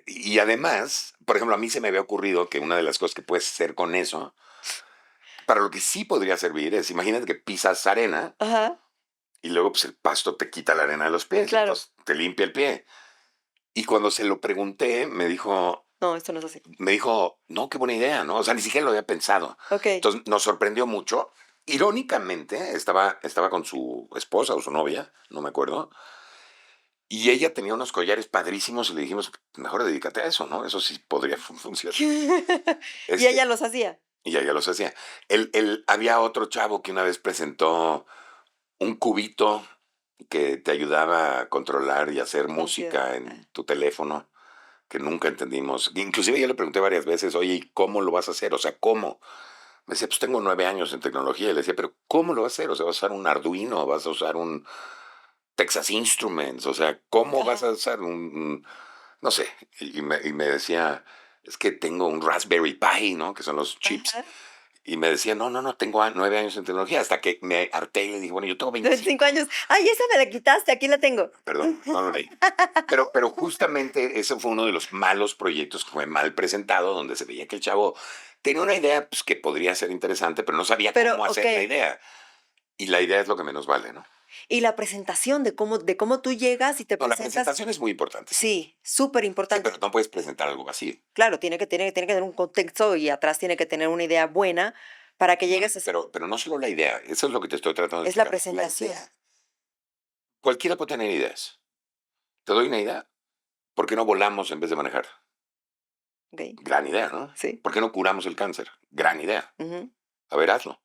[SPEAKER 1] y además, por ejemplo, a mí se me había ocurrido que una de las cosas que puedes hacer con eso, para lo que sí podría servir es, imagínate que pisas arena
[SPEAKER 2] Ajá,
[SPEAKER 1] y luego pues el pasto te quita la arena de los pies,
[SPEAKER 2] claro.
[SPEAKER 1] entonces te limpia el pie. Y cuando se lo pregunté,
[SPEAKER 2] No, esto no es así.
[SPEAKER 1] no, qué buena idea, ¿no? O sea, ni siquiera lo había pensado.
[SPEAKER 2] Ok.
[SPEAKER 1] Entonces nos sorprendió mucho. Irónicamente, estaba con su esposa o su novia, no me acuerdo, y ella tenía unos collares padrísimos y le dijimos, mejor dedícate a eso, ¿no? Eso sí podría funcionar.
[SPEAKER 2] Y ella los hacía.
[SPEAKER 1] Y ella los hacía. Había otro chavo que una vez presentó un cubito que te ayudaba a controlar y hacer música en tu teléfono, que nunca entendimos. Inclusive yo le pregunté varias veces, oye, ¿y cómo lo vas a hacer? O sea, ¿cómo? Me decía, pues tengo 9 años en tecnología. Y le decía, pero ¿cómo lo vas a hacer? O sea, ¿vas a usar un Arduino? ¿Vas a usar un Texas Instruments? O sea, ¿cómo vas a usar no sé? Y me decía, es que tengo un Raspberry Pi, ¿no? Que son los chips.
[SPEAKER 2] Ajá.
[SPEAKER 1] Y me decía, no, tengo 9 años en tecnología. Hasta que me harté y le dije, bueno, yo tengo
[SPEAKER 2] 25
[SPEAKER 1] 25.
[SPEAKER 2] años. Ay, esa me la quitaste, aquí la tengo.
[SPEAKER 1] Perdón, no lo leí. Pero justamente ese fue uno de los malos proyectos que fue mal presentado, donde se veía que el chavo tenía una idea pues, que podría ser interesante, pero no sabía
[SPEAKER 2] Pero,
[SPEAKER 1] cómo hacer la
[SPEAKER 2] ok.
[SPEAKER 1] idea. Y la idea es lo que menos vale, ¿no?
[SPEAKER 2] Y la presentación de cómo tú llegas y te
[SPEAKER 1] No, la
[SPEAKER 2] presentas.
[SPEAKER 1] presentación es muy importante.
[SPEAKER 2] Sí, súper
[SPEAKER 1] Sí,
[SPEAKER 2] importante.
[SPEAKER 1] pero no puedes presentar algo vacío.
[SPEAKER 2] Claro, tiene que tener un contexto y atrás tiene que tener una idea buena para que
[SPEAKER 1] No,
[SPEAKER 2] llegues a.
[SPEAKER 1] pero no solo la idea, eso es lo que te estoy tratando de
[SPEAKER 2] Es la
[SPEAKER 1] explicar. La
[SPEAKER 2] presentación.
[SPEAKER 1] idea. Cualquiera puede tener ideas. Te doy una idea. ¿Por qué no volamos en vez de manejar?
[SPEAKER 2] Ok,
[SPEAKER 1] Gran idea, ¿no?
[SPEAKER 2] sí.
[SPEAKER 1] ¿Por qué no curamos el cáncer? Gran idea.
[SPEAKER 2] Ujú,
[SPEAKER 1] A ver, hazlo.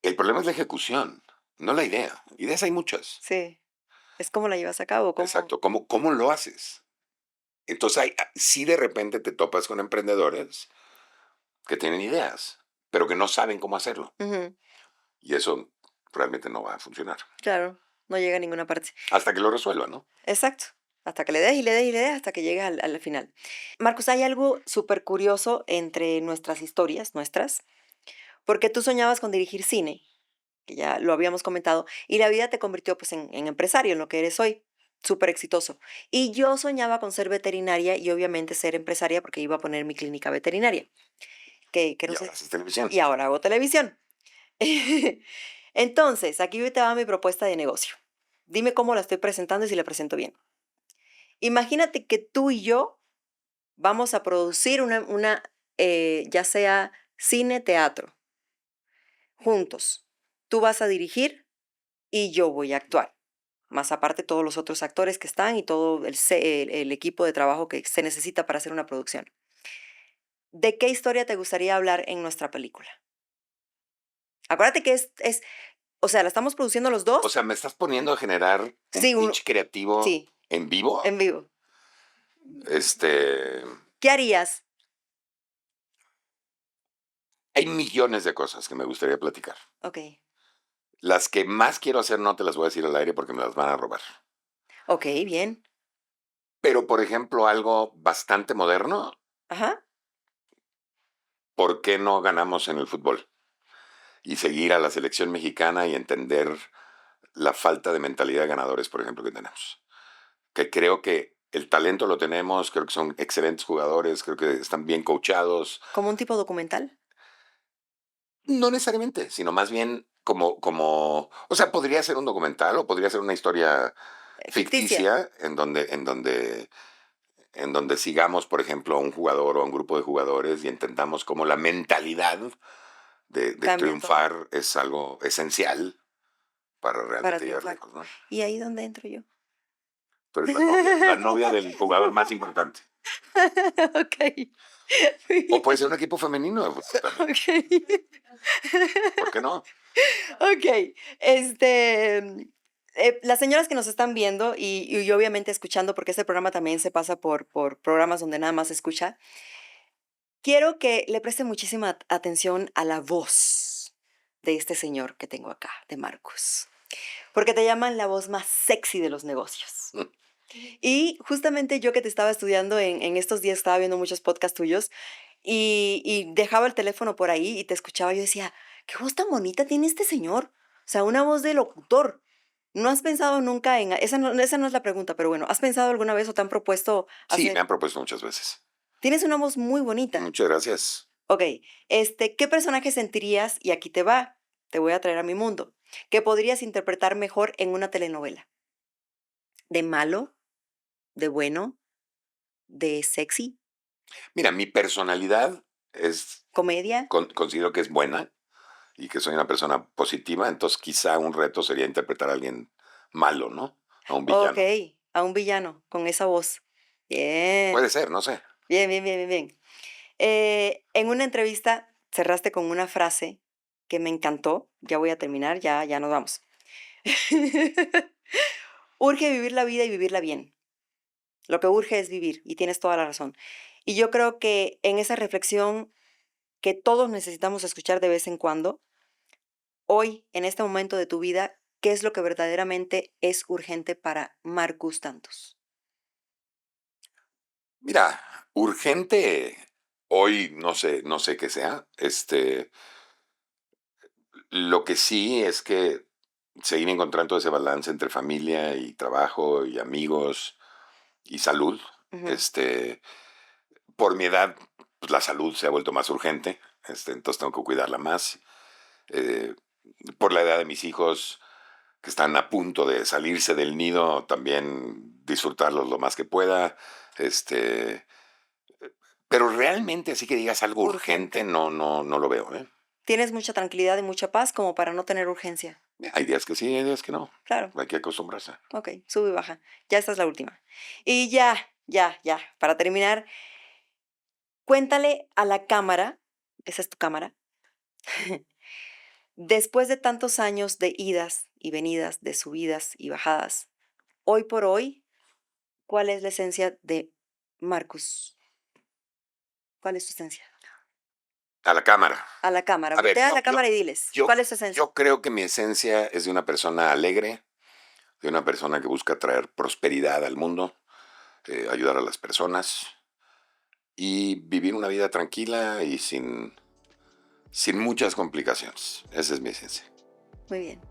[SPEAKER 1] El problema es la ejecución, no la idea. Ideas hay muchas.
[SPEAKER 2] sí. Es cómo la llevas a cabo, cómo.
[SPEAKER 1] Exacto. ¿Cómo lo haces? Entonces, si de repente te topas con emprendedores que tienen ideas, pero que no saben cómo hacerlo.
[SPEAKER 2] Ujú,
[SPEAKER 1] Y eso realmente no va a funcionar.
[SPEAKER 2] claro, no llega a ninguna parte.
[SPEAKER 1] Hasta que lo resuelvan, ¿no?
[SPEAKER 2] Exacto. Hasta que le des y le des y le des hasta que llegues al final. Marcos, hay algo súper curioso entre nuestras historias, porque tú soñabas con dirigir cine, que ya lo habíamos comentado, y la vida te convirtió pues en empresario, en lo que eres hoy, súper exitoso. Y yo soñaba con ser veterinaria y obviamente ser empresaria porque iba a poner mi clínica veterinaria, que no
[SPEAKER 1] Y
[SPEAKER 2] sé,
[SPEAKER 1] ahora haces televisión.
[SPEAKER 2] y ahora hago televisión. Entonces, aquí te va mi propuesta de negocio. Dime cómo la estoy presentando y si la presento bien. Imagínate que tú y yo vamos a producir ya sea cine, teatro, juntos. Tú vas a dirigir y yo voy a actuar. Más aparte todos los otros actores que están y todo el equipo de trabajo que se necesita para hacer una producción. ¿De qué historia te gustaría hablar en nuestra película? Acuérdate que o sea, la estamos produciendo los
[SPEAKER 1] O
[SPEAKER 2] dos.
[SPEAKER 1] sea, me estás poniendo a generar un
[SPEAKER 2] Sí,
[SPEAKER 1] pitch creativo
[SPEAKER 2] sí,
[SPEAKER 1] en vivo.
[SPEAKER 2] en vivo.
[SPEAKER 1] Este,
[SPEAKER 2] ¿Qué harías?
[SPEAKER 1] hay millones de cosas que me gustaría platicar.
[SPEAKER 2] Ok,
[SPEAKER 1] Las que más quiero hacer no te las voy a decir al aire porque me las van a robar.
[SPEAKER 2] ok, bien.
[SPEAKER 1] Pero, por ejemplo, algo bastante moderno,
[SPEAKER 2] Ajá.
[SPEAKER 1] ¿por qué no ganamos en el fútbol? Y seguir a la selección mexicana y entender la falta de mentalidad de ganadores, por ejemplo, que tenemos. Que creo que el talento lo tenemos, creo que son excelentes jugadores, creo que están bien coachados.
[SPEAKER 2] ¿Como un tipo documental?
[SPEAKER 1] No necesariamente, sino más bien o sea, podría ser un documental o podría ser una historia
[SPEAKER 2] Ficticia.
[SPEAKER 1] ficticia en donde sigamos, por ejemplo, a un jugador o a un grupo de jugadores y entendamos cómo la mentalidad de
[SPEAKER 2] Cambia todo
[SPEAKER 1] triunfar es algo esencial para
[SPEAKER 2] para
[SPEAKER 1] realmente llegar
[SPEAKER 2] triunfar.
[SPEAKER 1] lejos, ¿no?
[SPEAKER 2] ¿Y ahí dónde entro yo?
[SPEAKER 1] Tú eres la novia del jugador más importante.
[SPEAKER 2] Ok.
[SPEAKER 1] O puede ser un equipo femenino también.
[SPEAKER 2] Ok.
[SPEAKER 1] ¿Por qué no?
[SPEAKER 2] Ok. Las señoras que nos están viendo y obviamente escuchando, porque este programa también se pasa por programas donde nada más se escucha, quiero que le presten muchísima atención a la voz de este señor que tengo acá, de Marcus, porque te llaman la voz más sexy de los negocios.
[SPEAKER 1] Mm.
[SPEAKER 2] Y justamente yo que te estaba estudiando en estos días, estaba viendo muchos podcasts tuyos y dejaba el teléfono por ahí y te escuchaba. Yo decía, qué voz tan bonita tiene este señor. sea, una voz de locutor. ¿No has pensado nunca en, esa no es la pregunta, pero bueno, ¿has pensado alguna vez o te han propuesto
[SPEAKER 1] Sí,
[SPEAKER 2] hacer?
[SPEAKER 1] me han propuesto muchas veces.
[SPEAKER 2] Tienes una voz muy bonita.
[SPEAKER 1] Muchas gracias.
[SPEAKER 2] Ok, ¿qué personaje sentirías, y aquí te va, te voy a traer a mi mundo, que podrías interpretar mejor en una telenovela? ¿De malo? ¿De bueno? ¿De sexy?
[SPEAKER 1] Mira, mi personalidad es,
[SPEAKER 2] ¿Comedia?
[SPEAKER 1] considero que es buena y que soy una persona positiva, entonces quizá un reto sería interpretar a alguien malo, ¿no? A un
[SPEAKER 2] Ok,
[SPEAKER 1] villano.
[SPEAKER 2] a un villano con esa voz. Bien,
[SPEAKER 1] Puede ser, no sé.
[SPEAKER 2] bien, bien, bien, bien, bien. En una entrevista cerraste con una frase que me encantó. Ya voy a terminar, ya nos vamos. Urge vivir la vida y vivirla bien. Lo que urge es vivir, y tienes toda la razón. Y yo creo que en esa reflexión que todos necesitamos escuchar de vez en cuando, hoy, en este momento de tu vida, ¿qué es lo que verdaderamente es urgente para Marcus Tantos?
[SPEAKER 1] Mira, urgente hoy no sé qué sea. Lo que sí es que seguir encontrando ese balance entre familia y trabajo y amigos y salud.
[SPEAKER 2] Ujú.
[SPEAKER 1] Este, por mi edad, pues la salud se ha vuelto más urgente, entonces tengo que cuidarla más. Eh, por la edad de mis hijos, que están a punto de salirse del nido, también disfrutarlos lo más que pueda. Este, pero realmente así que digas algo urgente,
[SPEAKER 2] Urgente.
[SPEAKER 1] no lo veo, ¿eh?
[SPEAKER 2] Tienes mucha tranquilidad y mucha paz como para no tener urgencia.
[SPEAKER 1] Hay días que sí, hay días que no.
[SPEAKER 2] Claro,
[SPEAKER 1] Hay que acostumbrarse.
[SPEAKER 2] ok, sube y baja. Ya esta es la última. Y ya, para terminar, cuéntale a la cámara, esa es tu cámara, después de tantos años de idas y venidas, de subidas y bajadas, hoy por hoy, ¿cuál es la esencia de Marcus? ¿Cuál es tu esencia?
[SPEAKER 1] A la cámara.
[SPEAKER 2] A la cámara,
[SPEAKER 1] A ver,
[SPEAKER 2] voltea a la cámara y diles,
[SPEAKER 1] yo,
[SPEAKER 2] ¿cuál es tu esencia?
[SPEAKER 1] yo creo que mi esencia es de una persona alegre, de una persona que busca traer prosperidad al mundo, ayudar a las personas y vivir una vida tranquila y sin muchas complicaciones. Esa es mi esencia.
[SPEAKER 2] Muy bien.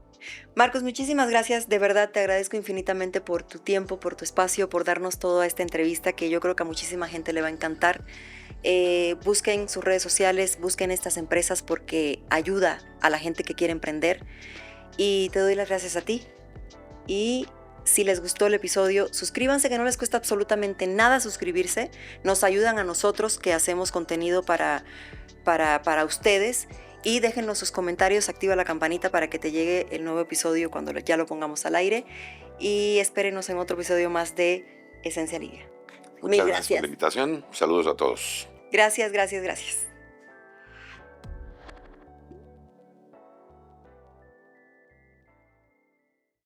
[SPEAKER 2] Marcos, muchísimas gracias. De verdad te agradezco infinitamente por tu tiempo, por tu espacio, por darnos toda esta entrevista que yo creo que a muchísima gente le va a encantar. Busquen sus redes sociales, busquen estas empresas porque ayuda a la gente que quiere emprender. Y te doy las gracias a ti. Y si les gustó el episodio, suscríbanse, que no les cuesta absolutamente nada suscribirse. Nos ayudan a nosotros que hacemos contenido para ustedes. Y déjenos sus comentarios, activa la campanita para que te llegue el nuevo episodio cuando ya lo pongamos al aire. Y espérenos en otro episodio más de Esencia Livia.
[SPEAKER 1] Muchas
[SPEAKER 2] Mil
[SPEAKER 1] gracias por la
[SPEAKER 2] gracias.
[SPEAKER 1] invitación. Saludos a todos.
[SPEAKER 2] Gracias, gracias, gracias.